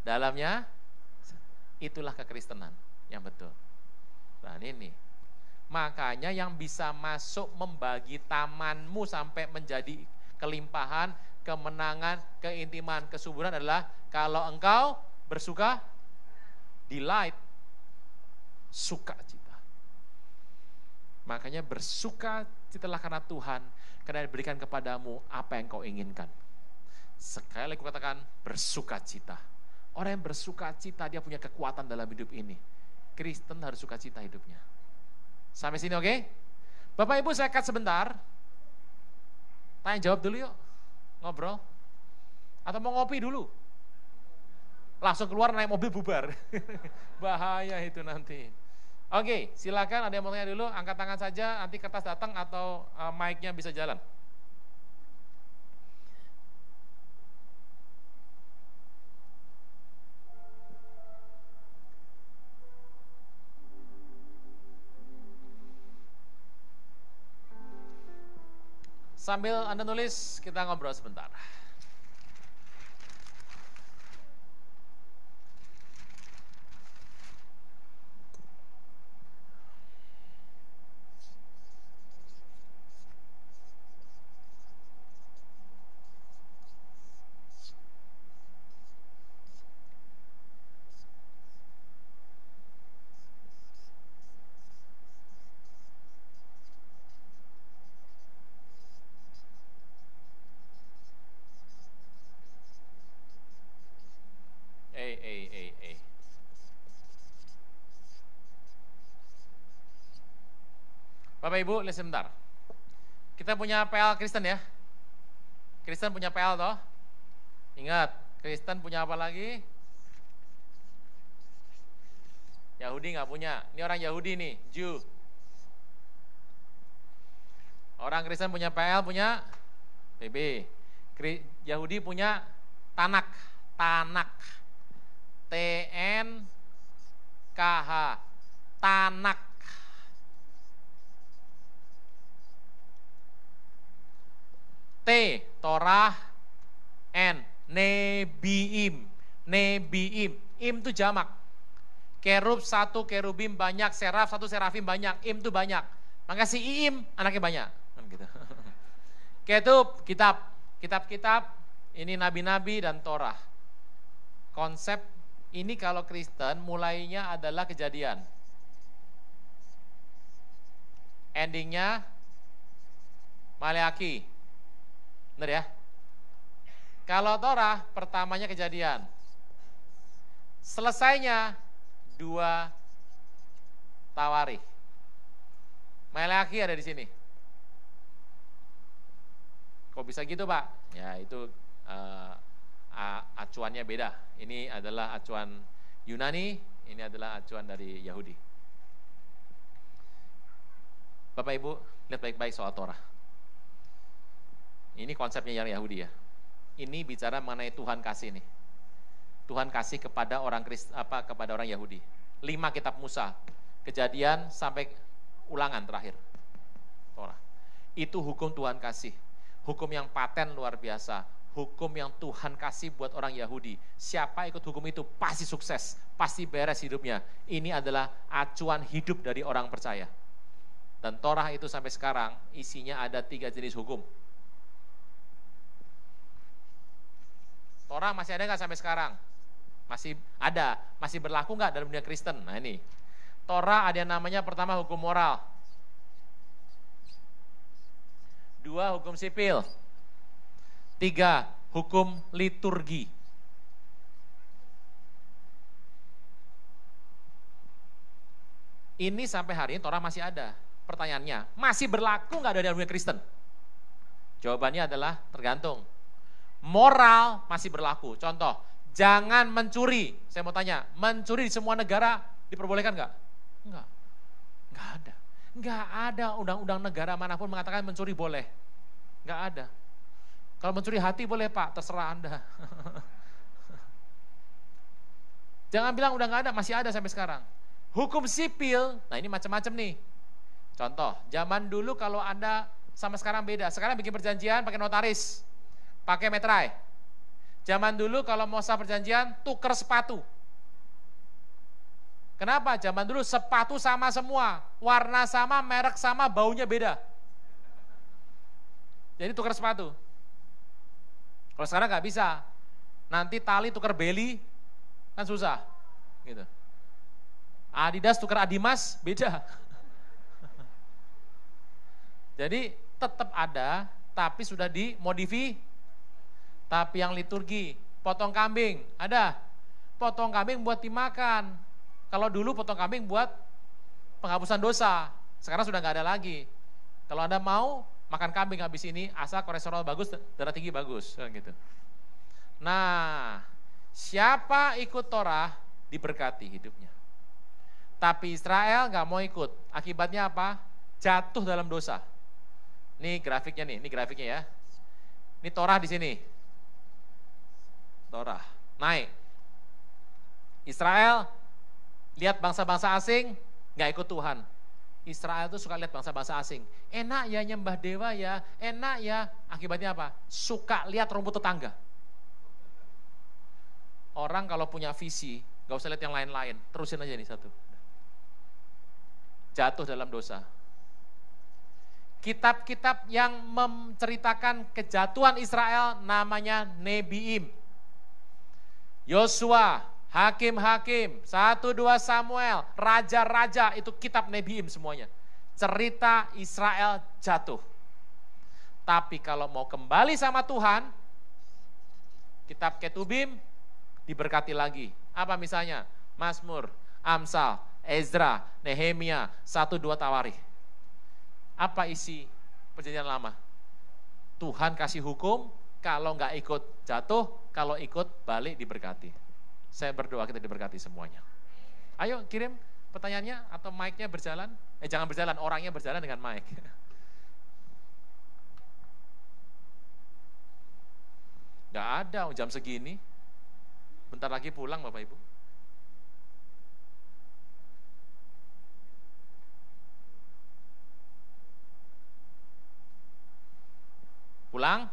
dalamnya, itulah kekristenan yang betul. Nah ini, makanya yang bisa masuk membagi tamanmu sampai menjadi kelimpahan, kemenangan, keintiman, kesuburan adalah kalau engkau bersuka, delight. Sukacita. Makanya bersukacitalah karena Tuhan, karena diberikan kepadamu apa yang kau inginkan. Sekali lagi katakan bersukacita. Orang yang bersukacita dia punya kekuatan dalam hidup ini. Kristen harus sukacita hidupnya. Sampai sini oke? Bapak Ibu saya cut sebentar. Tanya jawab dulu yuk. Ngobrol. Atau mau ngopi dulu? Langsung keluar naik mobil bubar. Bahaya itu nanti. Oke, silakan ada yang mau tanya dulu, angkat tangan saja, nanti kertas datang atau mic-nya bisa jalan. Sambil Anda nulis, kita ngobrol sebentar. Bapak Ibu, lihat sebentar. Kita punya PL Kristen ya. Kristen punya PL toh? Ingat, Kristen punya apa lagi? Yahudi nggak punya. Ini orang Yahudi nih, Jew. Orang Kristen punya PL, punya PB. Yahudi punya Tanak. TNKH. Tanak. T, Torah, N, Nebiim. Im itu jamak. Kerub satu, kerubim banyak, seraf satu, serafim banyak, im itu banyak. Maka si Iim anaknya banyak. Gitu. Ketub, kitab, ini nabi-nabi dan Torah. Konsep ini kalau Kristen mulainya adalah Kejadian. Endingnya Maleaki. Benar ya? Kalau Torah pertamanya Kejadian. Selesainya 2 Tawarikh. Maleaki ada di sini. Kok bisa gitu, Pak? Ya, itu acuannya beda. Ini adalah acuan Yunani, ini adalah acuan dari Yahudi. Bapak Ibu, lihat baik-baik soal Torah. Ini konsepnya yang Yahudi ya. Ini bicara mengenai Tuhan kasih nih. Tuhan kasih kepada orang kepada orang Yahudi. 5 kitab Musa, Kejadian sampai Ulangan terakhir. Torah. Itu hukum Tuhan kasih. Hukum yang paten luar biasa. Hukum yang Tuhan kasih buat orang Yahudi. Siapa ikut hukum itu pasti sukses, pasti beres hidupnya. Ini adalah acuan hidup dari orang percaya. Dan Torah itu sampai sekarang isinya ada 3 jenis hukum. Torah masih ada nggak sampai sekarang? Masih ada, masih berlaku nggak dalam dunia Kristen? Nah ini, Torah ada yang namanya pertama hukum moral, 2 hukum sipil, 3 hukum liturgi. Ini sampai hari ini Torah masih ada. Pertanyaannya, masih berlaku nggak dalam dunia Kristen? Jawabannya adalah tergantung. Moral masih berlaku. Contoh, jangan mencuri. Saya mau tanya, mencuri di semua negara diperbolehkan nggak? Enggak. Nggak ada. Nggak ada undang-undang negara manapun mengatakan mencuri boleh. Nggak ada. Kalau mencuri hati boleh Pak, terserah Anda. Jangan bilang udah nggak ada, masih ada sampai sekarang. Hukum sipil, nah ini macam-macam nih. Contoh, zaman dulu kalau Anda sama sekarang beda. Sekarang bikin perjanjian pakai notaris. Pakai meterai. Zaman dulu kalau mau sah perjanjian, tuker sepatu. Kenapa? Zaman dulu sepatu sama semua, warna sama, merek sama, baunya beda. Jadi tuker sepatu. Kalau sekarang nggak bisa. Nanti tali tuker beli, kan susah. Gitu. Adidas tukar Adimas, beda. Jadi tetap ada, tapi sudah dimodifikasi. Tapi yang liturgi, potong kambing, ada. Potong kambing buat dimakan. Kalau dulu potong kambing buat penghapusan dosa, sekarang sudah nggak ada lagi. Kalau Anda mau makan kambing habis ini, asal kolesterol bagus, darah tinggi bagus, gitu. Nah, siapa ikut Torah diberkati hidupnya. Tapi Israel nggak mau ikut. Akibatnya apa? Jatuh dalam dosa. Ini grafiknya nih, ini grafiknya ya. Ini Torah di sini. Torah naik. Israel lihat bangsa-bangsa asing nggak ikut Tuhan. Israel tuh suka lihat bangsa-bangsa asing. Enak ya nyembah dewa ya, enak ya. Akibatnya apa? Suka lihat rumput tetangga. Orang kalau punya visi, nggak usah lihat yang lain-lain, terusin aja nih satu. Jatuh dalam dosa. Kitab-kitab yang menceritakan kejatuhan Israel namanya Nebiim. Yosua, Hakim-Hakim, 1-2 Samuel, Raja-Raja, itu kitab Nebiim semuanya. Cerita Israel jatuh. Tapi kalau mau kembali sama Tuhan, kitab Ketubim diberkati lagi. Apa misalnya? Mazmur, Amsal, Ezra, Nehemia, 1-2 Tawarikh. Apa isi perjanjian lama? Tuhan kasih hukum, kalau nggak ikut jatuh, kalau ikut balik diberkati. Saya berdoa kita diberkati semuanya. Ayo kirim pertanyaannya atau mic-nya berjalan. Jangan berjalan, orangnya berjalan dengan mic. Nggak ada jam segini. Bentar lagi pulang Bapak Ibu. Pulang?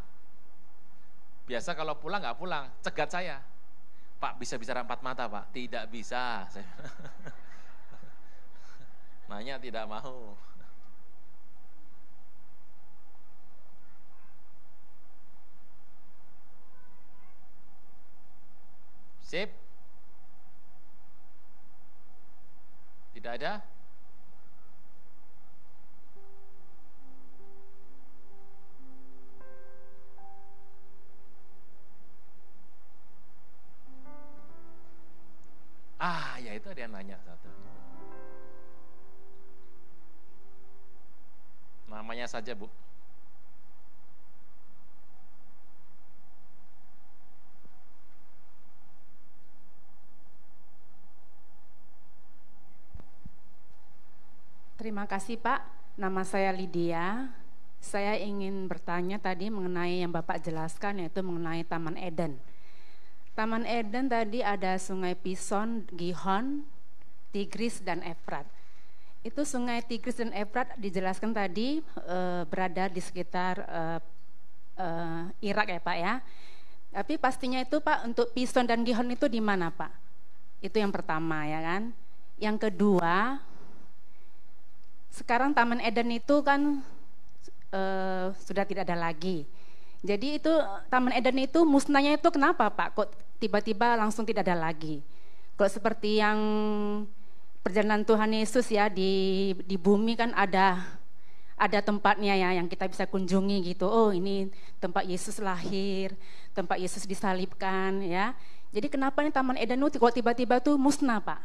Biasa kalau pulang nggak pulang, cegat saya. Pak bisa bicara 4 mata Pak? Tidak bisa. Nanya tidak mau. Sip? Tidak ada? Ya itu ada yang nanya satu. Namanya saja Bu. Terima kasih Pak, nama saya Lydia. Saya ingin bertanya tadi mengenai yang Bapak jelaskan, yaitu mengenai Taman Eden. Taman Eden tadi ada sungai Pison, Gihon, Tigris, dan Efrat. Itu sungai Tigris dan Efrat dijelaskan tadi berada di sekitar Irak ya Pak ya. Tapi pastinya itu Pak, untuk Pison dan Gihon itu di mana Pak? Itu yang pertama ya kan. Yang kedua, sekarang Taman Eden itu kan sudah tidak ada lagi. Jadi itu Taman Eden itu musnahnya itu kenapa Pak? Kok tiba-tiba langsung tidak ada lagi? Kok seperti yang perjalanan Tuhan Yesus ya di bumi kan ada tempatnya ya yang kita bisa kunjungi gitu. Oh ini tempat Yesus lahir, tempat Yesus disalibkan ya. Jadi kenapa nih Taman Eden itu kok tiba-tiba tuh musnah Pak?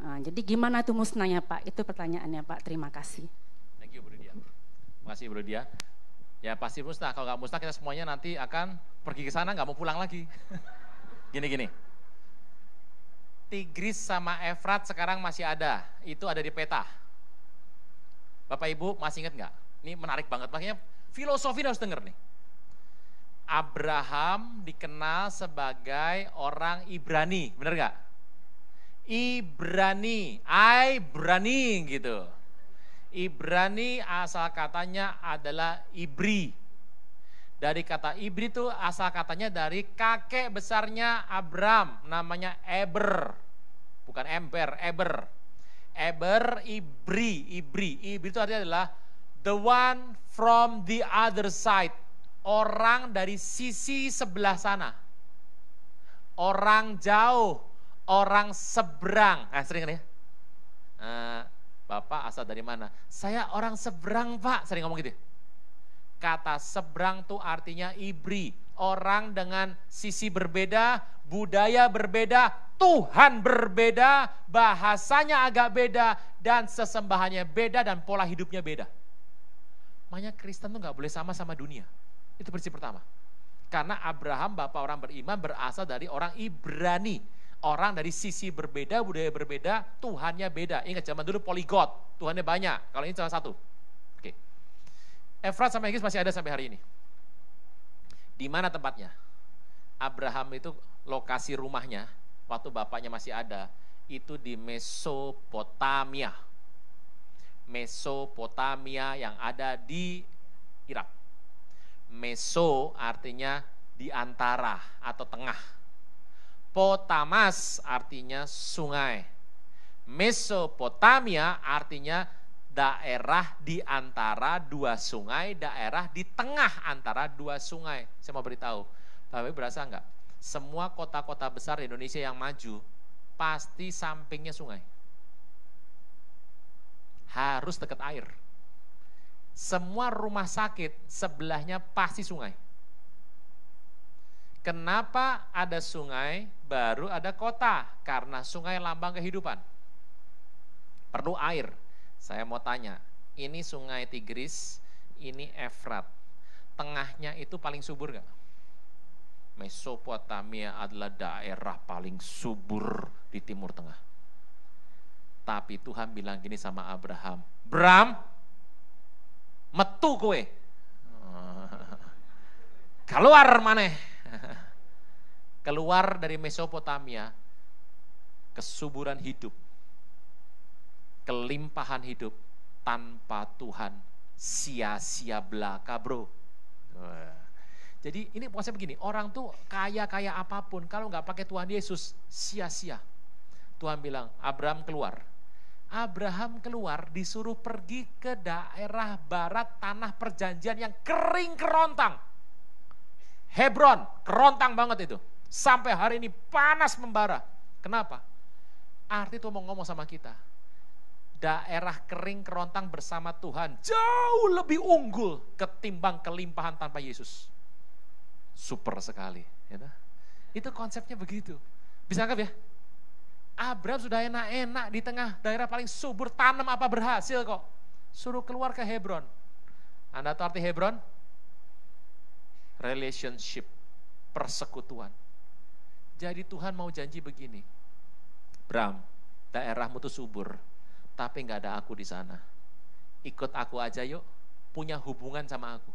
Nah, jadi gimana tuh musnahnya Pak? Itu pertanyaannya Pak. Terima kasih. Thank you Bu Lydia. Terima kasih Bu Lydia. Ya pasti musnah, kalau nggak musnah kita semuanya nanti akan pergi ke sana nggak mau pulang lagi. Gini. Tigris sama Efrat sekarang masih ada, itu ada di peta. Bapak Ibu masih ingat nggak? Ini menarik banget, makanya filosofi harus denger nih. Abraham dikenal sebagai orang Ibrani, bener nggak? Ibrani gitu. Ibrani asal katanya adalah Ibri. Dari kata Ibri itu asal katanya dari kakek besarnya Abram, namanya Eber. Bukan Ember, Eber. Eber, Ibri itu artinya adalah the one from the other side. Orang dari sisi sebelah sana. Orang jauh, orang seberang. Sering kan ya? Bapak asal dari mana? Saya orang seberang Pak, sering ngomong gitu. Kata seberang tuh artinya ibri, orang dengan sisi berbeda, budaya berbeda, Tuhan berbeda, bahasanya agak beda, dan sesembahannya beda, dan pola hidupnya beda. Makanya Kristen tuh gak boleh sama dunia. Itu prinsip pertama. Karena Abraham, bapak orang beriman, berasal dari orang Ibrani. Orang dari sisi berbeda, budaya berbeda, Tuhannya beda. Ingat zaman dulu polygot, Tuhannya banyak. Kalau ini cuma satu. Oke. Efrat sama Hegis masih ada sampai hari ini. Di mana tempatnya? Abraham itu lokasi rumahnya, waktu bapaknya masih ada, itu di Mesopotamia. Mesopotamia yang ada di Irak. Meso artinya di antara atau tengah. Potamas artinya sungai. Mesopotamia artinya daerah di antara dua sungai, daerah di tengah antara dua sungai. Saya mau beritahu, Bapak berasa enggak? Semua kota-kota besar di Indonesia yang maju, pasti sampingnya sungai. Harus dekat air. Semua rumah sakit sebelahnya pasti sungai. Kenapa ada sungai, baru ada kota? Karena sungai lambang kehidupan. Perlu air. Saya mau tanya, ini sungai Tigris, ini Efrat. Tengahnya itu paling subur gak? Mesopotamia adalah daerah paling subur di Timur Tengah. Tapi Tuhan bilang gini sama Abraham, Bram, metu kowe. Keluar maneh. Keluar dari Mesopotamia, kesuburan hidup, kelimpahan hidup tanpa Tuhan, sia-sia belaka bro. Jadi ini maksudnya begini, orang tuh kaya-kaya apapun, kalau nggak pakai Tuhan Yesus, sia-sia. Tuhan bilang, Abraham keluar. Abraham keluar, disuruh pergi ke daerah barat tanah perjanjian yang kering kerontang. Hebron, kerontang banget itu. Sampai hari ini panas membara. Kenapa? Arti itu mau ngomong sama kita. Daerah kering kerontang bersama Tuhan jauh lebih unggul ketimbang kelimpahan tanpa Yesus. Super sekali. Itu konsepnya begitu. Bisa anggap ya? Abraham sudah enak-enak di tengah daerah paling subur, tanam apa berhasil kok. Suruh keluar ke Hebron. Anda tahu arti Hebron? Relationship, persekutuan. Jadi Tuhan mau janji begini, Bram, daerahmu tuh subur, tapi nggak ada aku di sana. Ikut aku aja yuk, punya hubungan sama aku.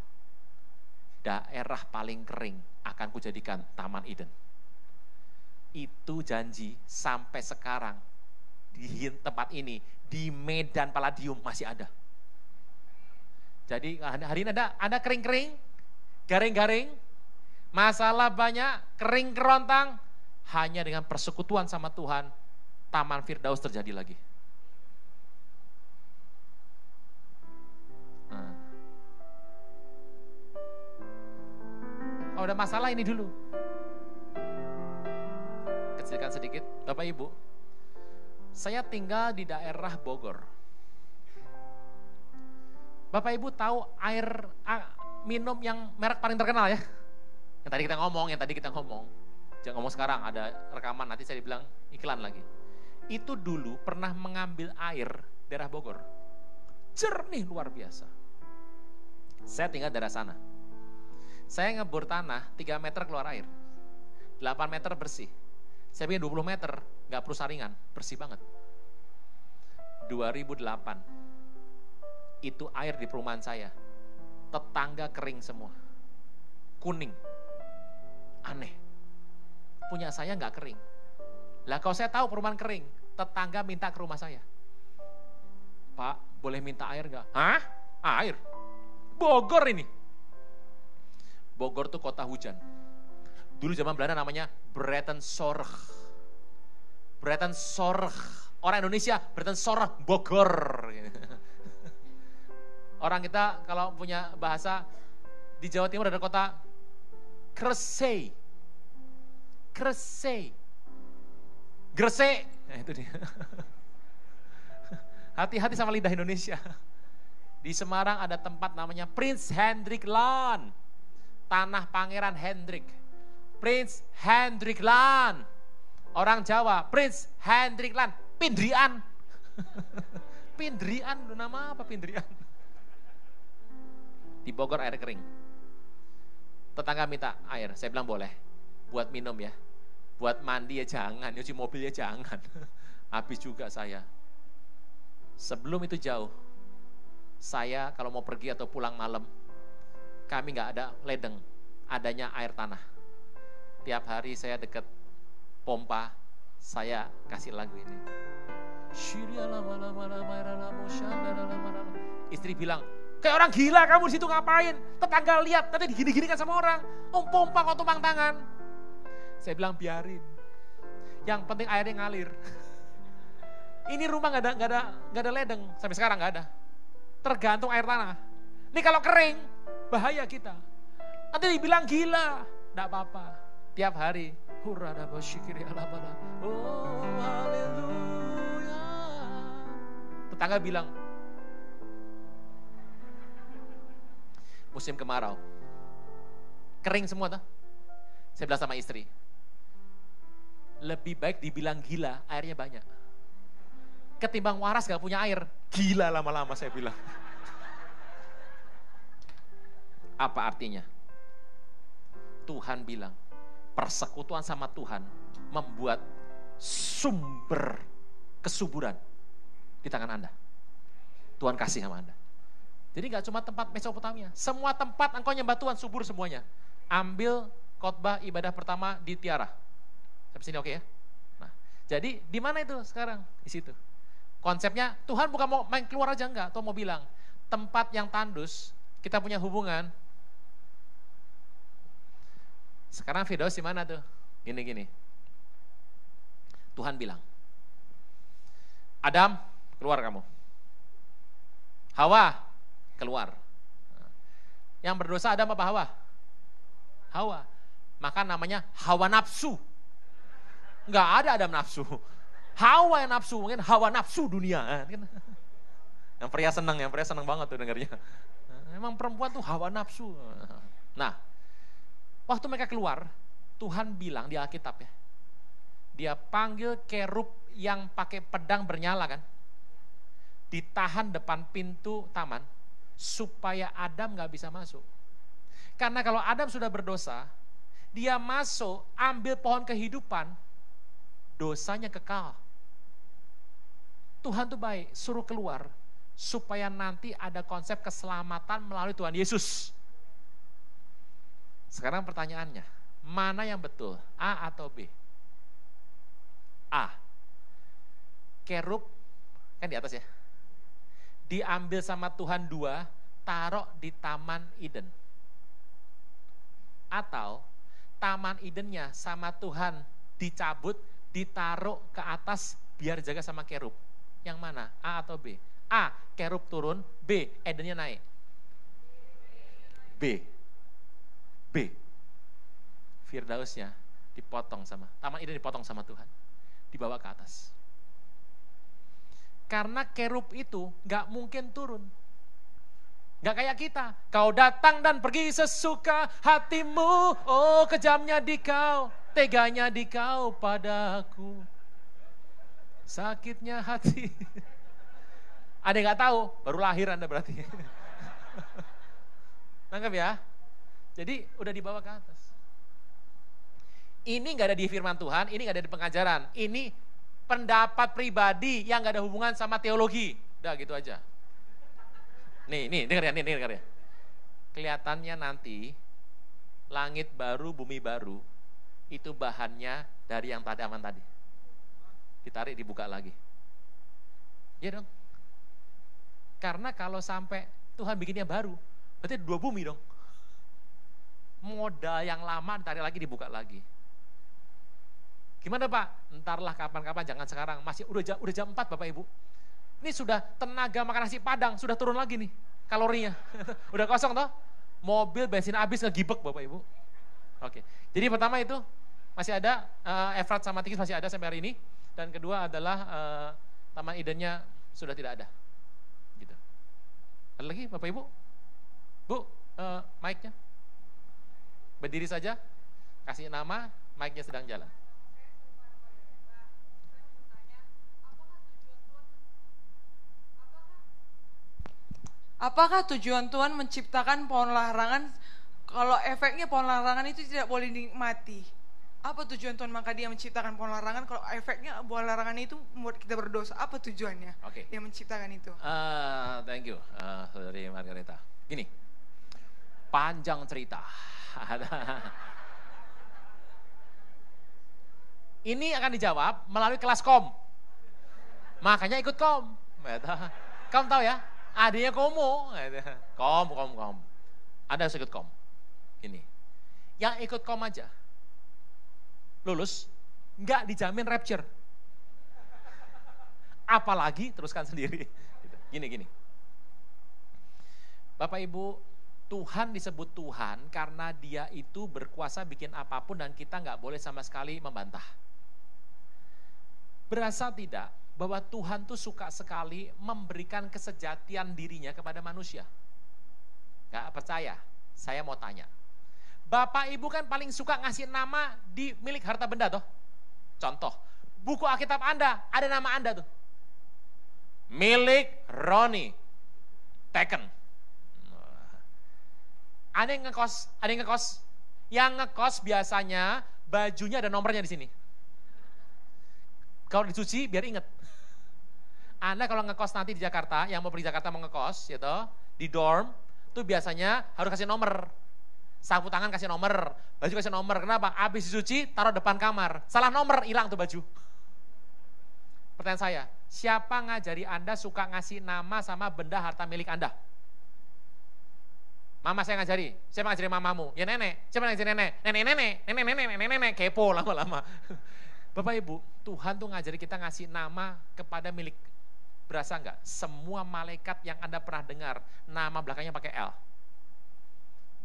Daerah paling kering akan kujadikan Taman Eden. Itu janji sampai sekarang di tempat ini, di Medan Palladium masih ada. Jadi hari ini ada kering-kering, garing-garing, masalah banyak, kering kerontang, hanya dengan persekutuan sama Tuhan, Taman Firdaus terjadi lagi. Kalau ada masalah ini dulu. Kecilkan sedikit, Bapak Ibu. Saya tinggal di daerah Bogor. Bapak Ibu tahu air minum yang merek paling terkenal ya? Yang tadi kita ngomong. Jangan ngomong sekarang, ada rekaman, nanti saya dibilang iklan lagi. Itu dulu pernah mengambil air daerah Bogor. Jernih luar biasa. Saya tinggal daerah sana. Saya ngebor tanah, 3 meter keluar air. 8 meter bersih. Saya bikin 20 meter, gak perlu saringan, bersih banget. 2008, itu air di perumahan saya. Tetangga kering semua. Kuning. Aneh. Punya saya nggak kering. Lah kalau saya tahu perumahan kering, tetangga minta ke rumah saya. Pak, boleh minta air nggak? Hah? Air? Bogor ini. Bogor tuh kota hujan. Dulu zaman Belanda namanya Bretensorg. Bretensorg. Orang Indonesia Bretensorg Bogor. Orang kita kalau punya bahasa di Jawa Timur ada kota Kresei. Gresik. Nah, itu dia. Hati-hati sama lidah Indonesia. Di Semarang ada tempat namanya Prince Hendrik Land. Tanah Pangeran Hendrik. Prince Hendrik Land. Orang Jawa, Prince Hendrik Land. Pindrian. Pindrian, nama apa Pindrian? Di Bogor air kering. Tetangga minta air, saya bilang boleh. Buat minum ya. Buat mandi ya jangan, nyuci mobil ya jangan. Habis juga saya. Sebelum itu jauh, saya kalau mau pergi atau pulang malam, kami nggak ada ledeng, adanya air tanah. Tiap hari saya deket pompa, saya kasih lagu ini. Istri bilang, kayak orang gila kamu di situ ngapain? Tetangga lihat, nanti digini-gini kan sama orang. Pompa kok tumpang tangan. Saya bilang biarin. Yang penting airnya ngalir. Ini rumah nggak ada ledeng sampai sekarang nggak ada. Tergantung air tanah. Ini kalau kering bahaya kita. Nanti dibilang gila, nggak apa-apa. Tiap hari, hurrah basyikiri alabala. Oh haleluya. Tetangga bilang, musim kemarau, kering semua tuh. Saya bilang sama istri, lebih baik dibilang gila, airnya banyak. Ketimbang waras gak punya air, gila lama-lama saya bilang. Apa artinya? Tuhan bilang, persekutuan sama Tuhan membuat sumber kesuburan di tangan Anda. Tuhan kasih sama Anda. Jadi gak cuma tempat Mesopotamia, semua tempat engkau nyembah Tuhan subur semuanya. Ambil khotbah ibadah pertama di Tiara. Sampai sini oke ya? Nah, jadi di mana itu sekarang? Di situ. Konsepnya Tuhan bukan mau main keluar aja enggak, atau mau bilang tempat yang tandus kita punya hubungan. Sekarang Firdaus di mana tuh? Gini. Tuhan bilang, Adam keluar kamu, Hawa keluar. Yang berdosa Adam apa Hawa? Hawa. Maka namanya hawa nafsu. Enggak ada Adam nafsu. Hawa yang nafsu, mungkin hawa nafsu dunia. Yang pria senang banget tuh dengarnya. Emang perempuan tuh hawa nafsu. Nah, waktu mereka keluar, Tuhan bilang di Alkitab ya, dia panggil kerub yang pakai pedang bernyala kan, ditahan depan pintu taman, supaya Adam gak bisa masuk. Karena kalau Adam sudah berdosa, dia masuk, ambil pohon kehidupan, dosanya kekal. Tuhan tuh baik, suruh keluar supaya nanti ada konsep keselamatan melalui Tuhan Yesus. Sekarang pertanyaannya, mana yang betul? A atau B? A. Kerub kan di atas ya. Diambil sama Tuhan 2, taruh di Taman Eden. Atau Taman Edennya sama Tuhan dicabut, ditaruh ke atas biar jaga sama kerub. Yang mana? A atau B? A, kerub turun, B, Edennya naik. B. Firdausnya dipotong sama, Taman Eden dipotong sama Tuhan. Dibawa ke atas. Karena kerub itu gak mungkin turun. Gak kayak kita. Kau datang dan pergi sesuka hatimu. Oh kejamnya di kau, teganya di kau padaku. Sakitnya hati. Ada yang gak tahu, baru lahir Anda berarti. Nangkep ya? Jadi udah dibawa ke atas. Ini gak ada di firman Tuhan, ini gak ada di pengajaran. Ini pendapat pribadi yang gak ada hubungan sama teologi. Udah gitu aja. Nih dengar ya. Kelihatannya nanti langit baru, bumi baru, itu bahannya dari yang tadi aman tadi. Ditarik, dibuka lagi. Ya dong. Karena kalau sampai Tuhan bikinnya baru, berarti 2 bumi dong. Modal yang lama ditarik lagi, dibuka lagi. Gimana Pak? Entarlah kapan-kapan, jangan sekarang. Masih udah jam 4 Bapak Ibu. Ini sudah tenaga makan nasi Padang, sudah turun lagi nih kalorinya. Udah kosong toh? Mobil bensin habis ngegibek Bapak Ibu. Oke. Jadi pertama itu masih ada Efrat sama Tigris masih ada sampai hari ini. Dan kedua adalah Taman Edennya sudah tidak ada. Gitu. Ada lagi Bapak Ibu? Bu, mic-nya. Berdiri saja, kasih nama, mic-nya sedang jalan. Apakah tujuan Tuhan menciptakan pohon larangan kalau efeknya pohon larangan itu tidak boleh dinikmati? Apa tujuan Tuhan maka dia menciptakan pohon larangan kalau efeknya pohon larangan itu membuat kita berdosa? Apa tujuannya? Dia menciptakan itu? Thank you, Saudari Margareta. Gini, panjang cerita. Ini akan dijawab melalui kelas kom. Makanya ikut kom. Kamu tahu ya? Adanya komo. Kom. Ada yang ikut kom. Ini. Yang ikut kom aja. Lulus, nggak dijamin rapture. Apalagi teruskan sendiri. Gini. Bapak Ibu, Tuhan disebut Tuhan karena Dia itu berkuasa bikin apapun dan kita nggak boleh sama sekali membantah. Berasa tidak bahwa Tuhan tuh suka sekali memberikan kesejatian dirinya kepada manusia? Gak percaya? Saya mau tanya. Bapak Ibu kan paling suka ngasih nama di milik harta benda toh? Contoh, buku Alkitab Anda, ada nama Anda tuh. Milik Roni, taken. Ada yang ngekos. Yang ngekos biasanya bajunya ada nomornya di sini. Kalau dicuci biar inget. Anda kalau ngekos nanti di Jakarta, yang mau pergi Jakarta mau ngekos, gitu, di dorm, tuh biasanya harus kasih nomor. Sapu tangan kasih nomor, baju kasih nomor. Kenapa? Habis dicuci, taruh depan kamar. Salah nomor, hilang tuh baju. Pertanyaan saya, siapa ngajari Anda suka ngasih nama sama benda harta milik Anda? Mama saya ngajari. Siapa ngajari mamamu? Ya nenek. Siapa ngajari nenek? Nenek. Kepo lama-lama. Bapak Ibu, Tuhan tuh ngajari kita ngasih nama kepada milik. Berasa enggak? Semua malaikat yang Anda pernah dengar, nama belakangnya pakai L.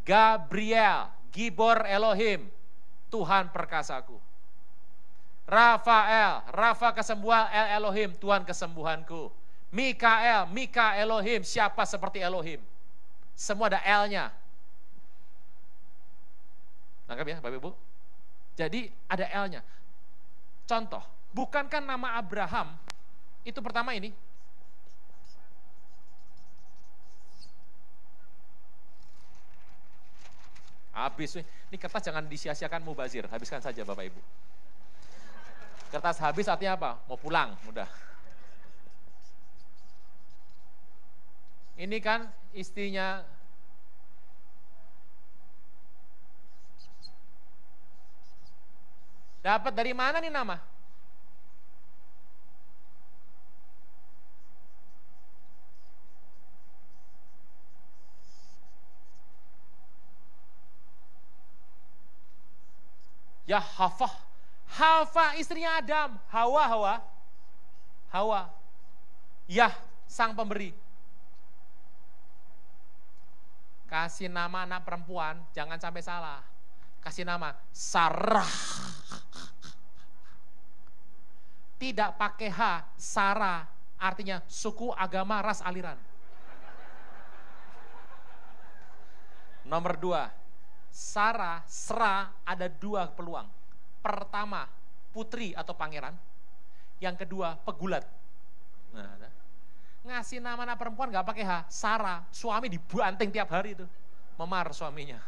Gabriel, Gibor Elohim, Tuhan perkasaku. Rafael, Rafa kesembuhan, El Elohim, Tuhan kesembuhanku. Mikael, Mika Elohim, siapa seperti Elohim? Semua ada L-nya. Nangkap ya Bapak Ibu? Jadi ada L-nya. Contoh, bukankah nama Abraham itu pertama ini? Habis, ini kertas jangan disia-siakan mubazir, habiskan saja Bapak Ibu. Kertas habis artinya apa? Mau pulang, udah. Ini kan istrinya dapat dari mana nih nama? Ya Hawa istrinya Adam, Hawa. Yah sang pemberi. Kasih nama anak perempuan, jangan sampai salah. Kasih nama Sarah. Tidak pakai H, Sarah, artinya suku, agama, ras, aliran. Nomor 2, Sarah, Sra ada 2 peluang. Pertama, putri atau pangeran. Yang kedua, pegulat. Nah, ngasih nama anak perempuan gak pakai H, Sarah, suami dibanting tiap hari itu. Memar suaminya.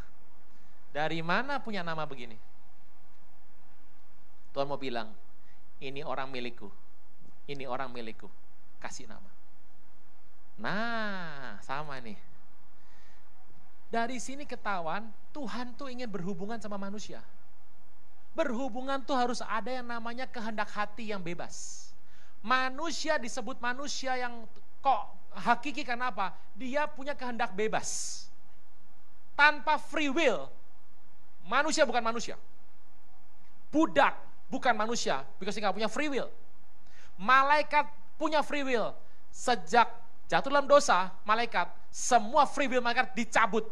Dari mana punya nama begini? Tuhan mau bilang, ini orang milikku. Ini orang milikku. Kasih nama. Nah, sama nih. Dari sini ketahuan, Tuhan tuh ingin berhubungan sama manusia. Berhubungan tuh harus ada yang namanya kehendak hati yang bebas. Manusia disebut manusia yang kok hakiki karena apa? Dia punya kehendak bebas. Tanpa free will, manusia bukan manusia. Budak bukan manusia, because dia gak punya free will. Malaikat punya free will. Sejak jatuh dalam dosa, malaikat, semua free will malaikat dicabut.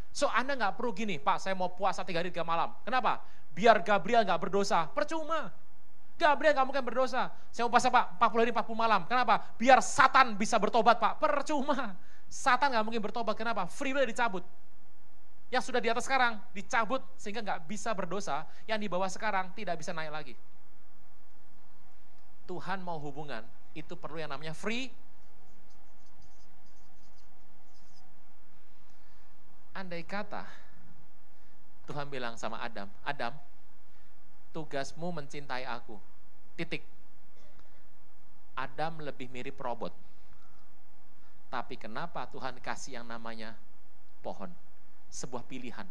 So Anda gak perlu gini, Pak saya mau puasa 3 hari 3 malam. Kenapa? Biar Gabriel gak berdosa. Percuma. Gabriel gak mungkin berdosa. Saya mau puasa Pak, 40 hari 40 malam. Kenapa? Biar Satan bisa bertobat Pak. Percuma. Satan gak mungkin bertobat. Kenapa? Free will dicabut. Yang sudah di atas sekarang dicabut sehingga gak bisa berdosa. Yang di bawah sekarang tidak bisa naik lagi. Tuhan mau hubungan, itu perlu yang namanya free. Andai kata Tuhan bilang sama Adam, Adam, tugasmu mencintai aku. Titik. Adam lebih mirip robot. Tapi kenapa Tuhan kasih yang namanya pohon? Sebuah pilihan.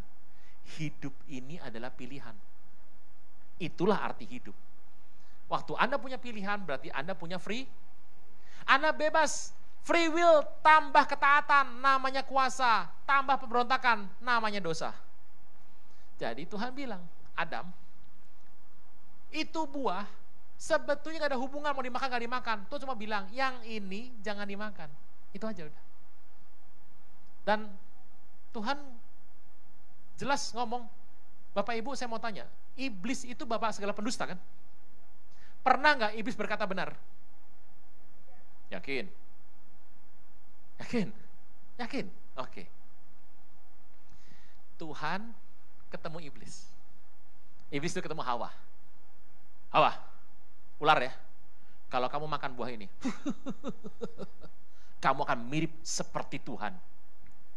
Hidup ini adalah pilihan. Itulah arti hidup. Waktu Anda punya pilihan, berarti Anda punya free. Anda bebas. Free will tambah ketaatan, namanya kuasa. Tambah pemberontakan, namanya dosa. Jadi Tuhan bilang, Adam, itu buah sebetulnya gak ada hubungan mau dimakan gak dimakan. Tuh cuma bilang yang ini jangan dimakan. Itu aja udah. Dan Tuhan jelas ngomong, Bapak Ibu saya mau tanya, iblis itu bapak segala pendusta kan? Pernah gak iblis berkata benar? Yakin? Yakin? Yakin? Oke. Tuhan ketemu iblis. Iblis itu ketemu Hawa. Hawa, ular ya, kalau kamu makan buah ini, kamu akan mirip seperti Tuhan.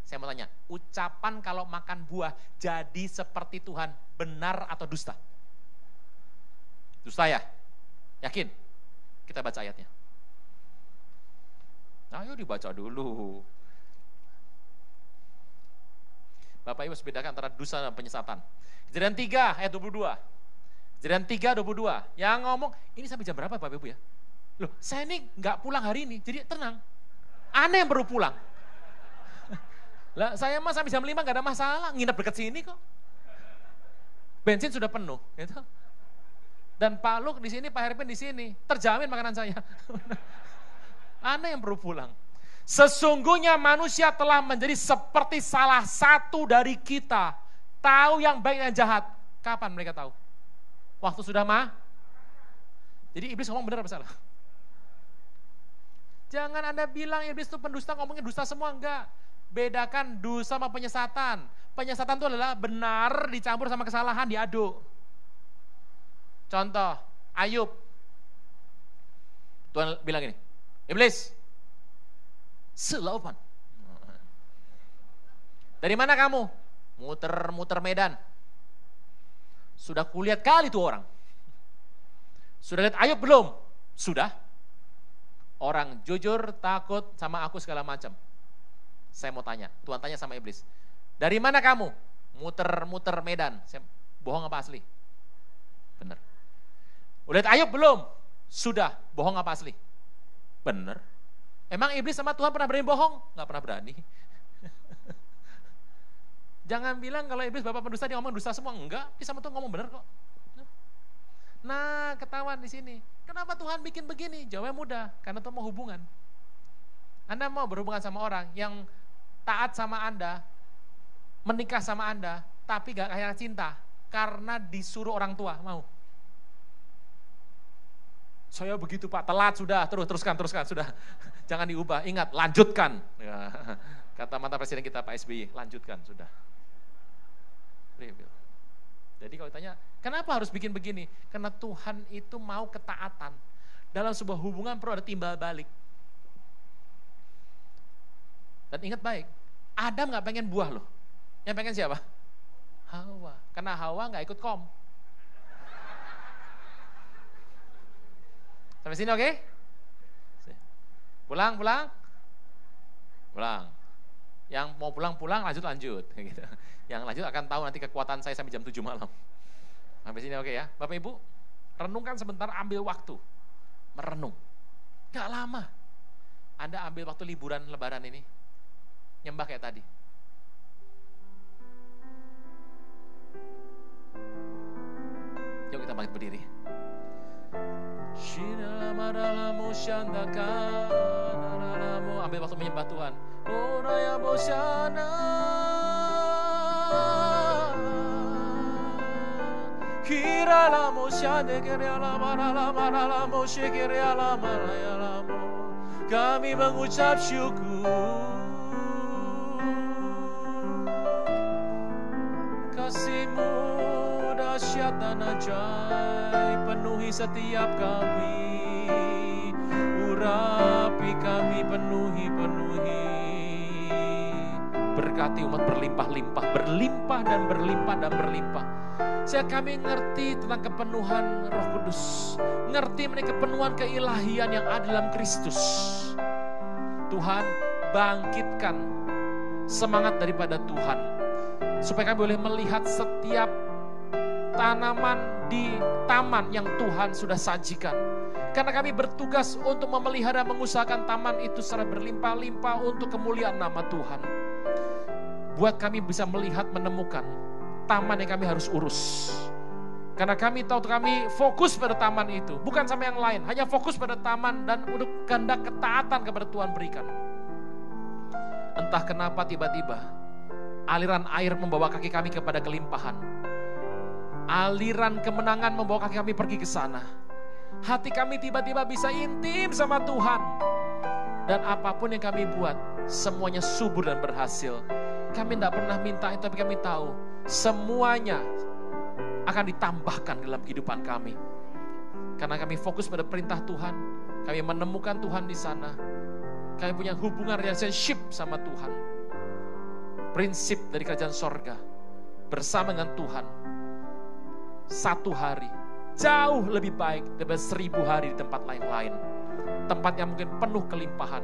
Saya mau tanya, ucapan kalau makan buah jadi seperti Tuhan, benar atau dusta? Dusta ya? Yakin? Kita baca ayatnya. Ayo dibaca dulu. Bapak Ibu harus bedakan antara dusta dan penyesatan. Kejadian 3 ayat 22. Kejadian 3:22 yang ngomong, ini sampai jam berapa Bapak Ibu ya? Loh, saya ini nggak pulang hari ini, jadi tenang. Aneh yang baru pulang. Lah, saya mah sampai jam 5 nggak ada masalah, nginep dekat sini kok. Bensin sudah penuh, gitu. Dan Pak Luk di sini, Pak Herpin di sini, terjamin makanan saya. Aneh yang baru pulang. Sesungguhnya manusia telah menjadi seperti salah satu dari kita, tahu yang baik dan jahat. Kapan mereka tahu? Waktu sudah Jadi iblis ngomong benar apa salah? Jangan Anda bilang iblis itu pendusta, ngomongnya dusta semua, enggak. Bedakan dosa sama penyesatan. Penyesatan itu adalah benar dicampur sama kesalahan, diaduk. Contoh, Ayub. Tuhan bilang gini, iblis, selaupan. Dari mana kamu? Muter-muter Medan. Sudah kulihat kali tuh orang. Sudah lihat Ayub belum? Sudah. Orang jujur, takut sama aku segala macam. Saya mau tanya, Tuhan tanya sama iblis. Dari mana kamu? Muter-muter Medan. Bohong apa asli? Bener. Udah lihat Ayub belum? Sudah. Bohong apa asli? Bener. Emang iblis sama Tuhan pernah berani bohong? Gak pernah berani. Jangan bilang kalau iblis bapak pendusta dia ngomong dusta semua, enggak. Dia sama Tuhan ngomong benar kok. Nah, ketahuan di sini. Kenapa Tuhan bikin begini? Jawabnya mudah, karena Tuhan mau hubungan. Anda mau berhubungan sama orang yang taat sama Anda, menikah sama Anda, tapi gak kayak cinta, karena disuruh orang tua, mau. Saya begitu Pak, telat sudah, teruskan, sudah. Jangan diubah, ingat, lanjutkan. Ya, kata mantan presiden kita Pak SBY, lanjutkan, sudah. Jadi kalau ditanya, kenapa harus bikin begini? Karena Tuhan itu mau ketaatan. Dalam sebuah hubungan perlu ada timbal balik. Dan ingat baik, Adam gak pengen buah loh. Yang pengen siapa? Hawa. Karena Hawa gak ikut kom. Sampai sini oke? Pulang. Yang mau pulang, lanjut. Gitu. Yang lanjut akan tahu nanti kekuatan saya sampai jam 7 malam. Sampai sini oke ya? Bapak Ibu, renungkan sebentar, ambil waktu. Merenung. Gak lama. Anda ambil waktu liburan lebaran ini. Nyembah kayak tadi. Yuk kita bangkit berdiri. Ambil waktu menyembah Tuhan. Kami mengucap syukur. Kasih-Mu dahsyat dan ajaib penuhi setiap kami. Urapi kami, penuhi. Berkati umat berlimpah-limpah, berlimpah dan berlimpah. Saya kami ngerti tentang kepenuhan Roh Kudus, ngerti mengenai kepenuhan keilahian yang ada dalam Kristus. Tuhan, bangkitkan semangat daripada Tuhan, supaya kami boleh melihat setiap tanaman di taman yang Tuhan sudah sajikan. Karena kami bertugas untuk memelihara, mengusahakan taman itu secara berlimpah-limpah untuk kemuliaan nama Tuhan. Buat kami bisa melihat, menemukan taman yang kami harus urus. Karena kami tahu kami fokus pada taman itu, bukan sama yang lain, hanya fokus pada taman dan untuk kehendak ketaatan kepada Tuhan berikan. Entah kenapa tiba-tiba aliran air membawa kaki kami kepada kelimpahan. Aliran kemenangan membawa kaki kami pergi ke sana. Hati kami tiba-tiba bisa intim sama Tuhan. Dan apapun yang kami buat, semuanya subur dan berhasil. Kami tidak pernah minta itu, tapi kami tahu semuanya akan ditambahkan dalam kehidupan kami. Karena kami fokus pada perintah Tuhan, kami menemukan Tuhan di sana. Kami punya hubungan relationship sama Tuhan. Prinsip dari kerajaan sorga, bersama dengan Tuhan, 1 hari jauh lebih baik daripada 1000 hari di tempat lain-lain. Tempat yang mungkin penuh kelimpahan,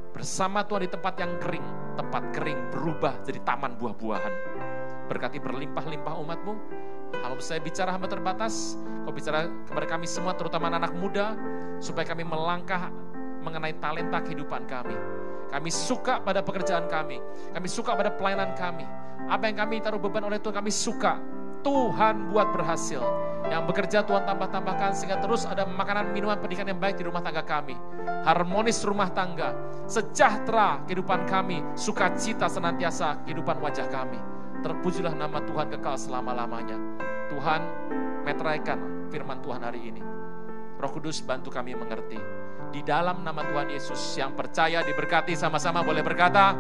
bersama Tuhan di tempat yang kering, tempat kering berubah jadi taman buah-buahan. Berkati berlimpah-limpah umat-Mu. Kalau saya bicara hamba terbatas, Kau bicara kepada kami semua, terutama anak muda, supaya kami melangkah mengenai talenta kehidupan kami. Kami suka pada pekerjaan kami suka pada pelayanan kami. Apa yang kami taruh beban oleh Tuhan, kami suka. Tuhan buat berhasil. Yang bekerja Tuhan tambah-tambahkan sehingga terus ada makanan, minuman, pendidikan yang baik di rumah tangga kami. Harmonis rumah tangga, sejahtera kehidupan kami, sukacita senantiasa kehidupan wajah kami. Terpujilah nama Tuhan kekal selama-lamanya. Tuhan, meteraikan firman Tuhan hari ini. Roh Kudus bantu kami mengerti. Di dalam nama Tuhan Yesus yang percaya diberkati sama-sama boleh berkata,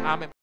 amin.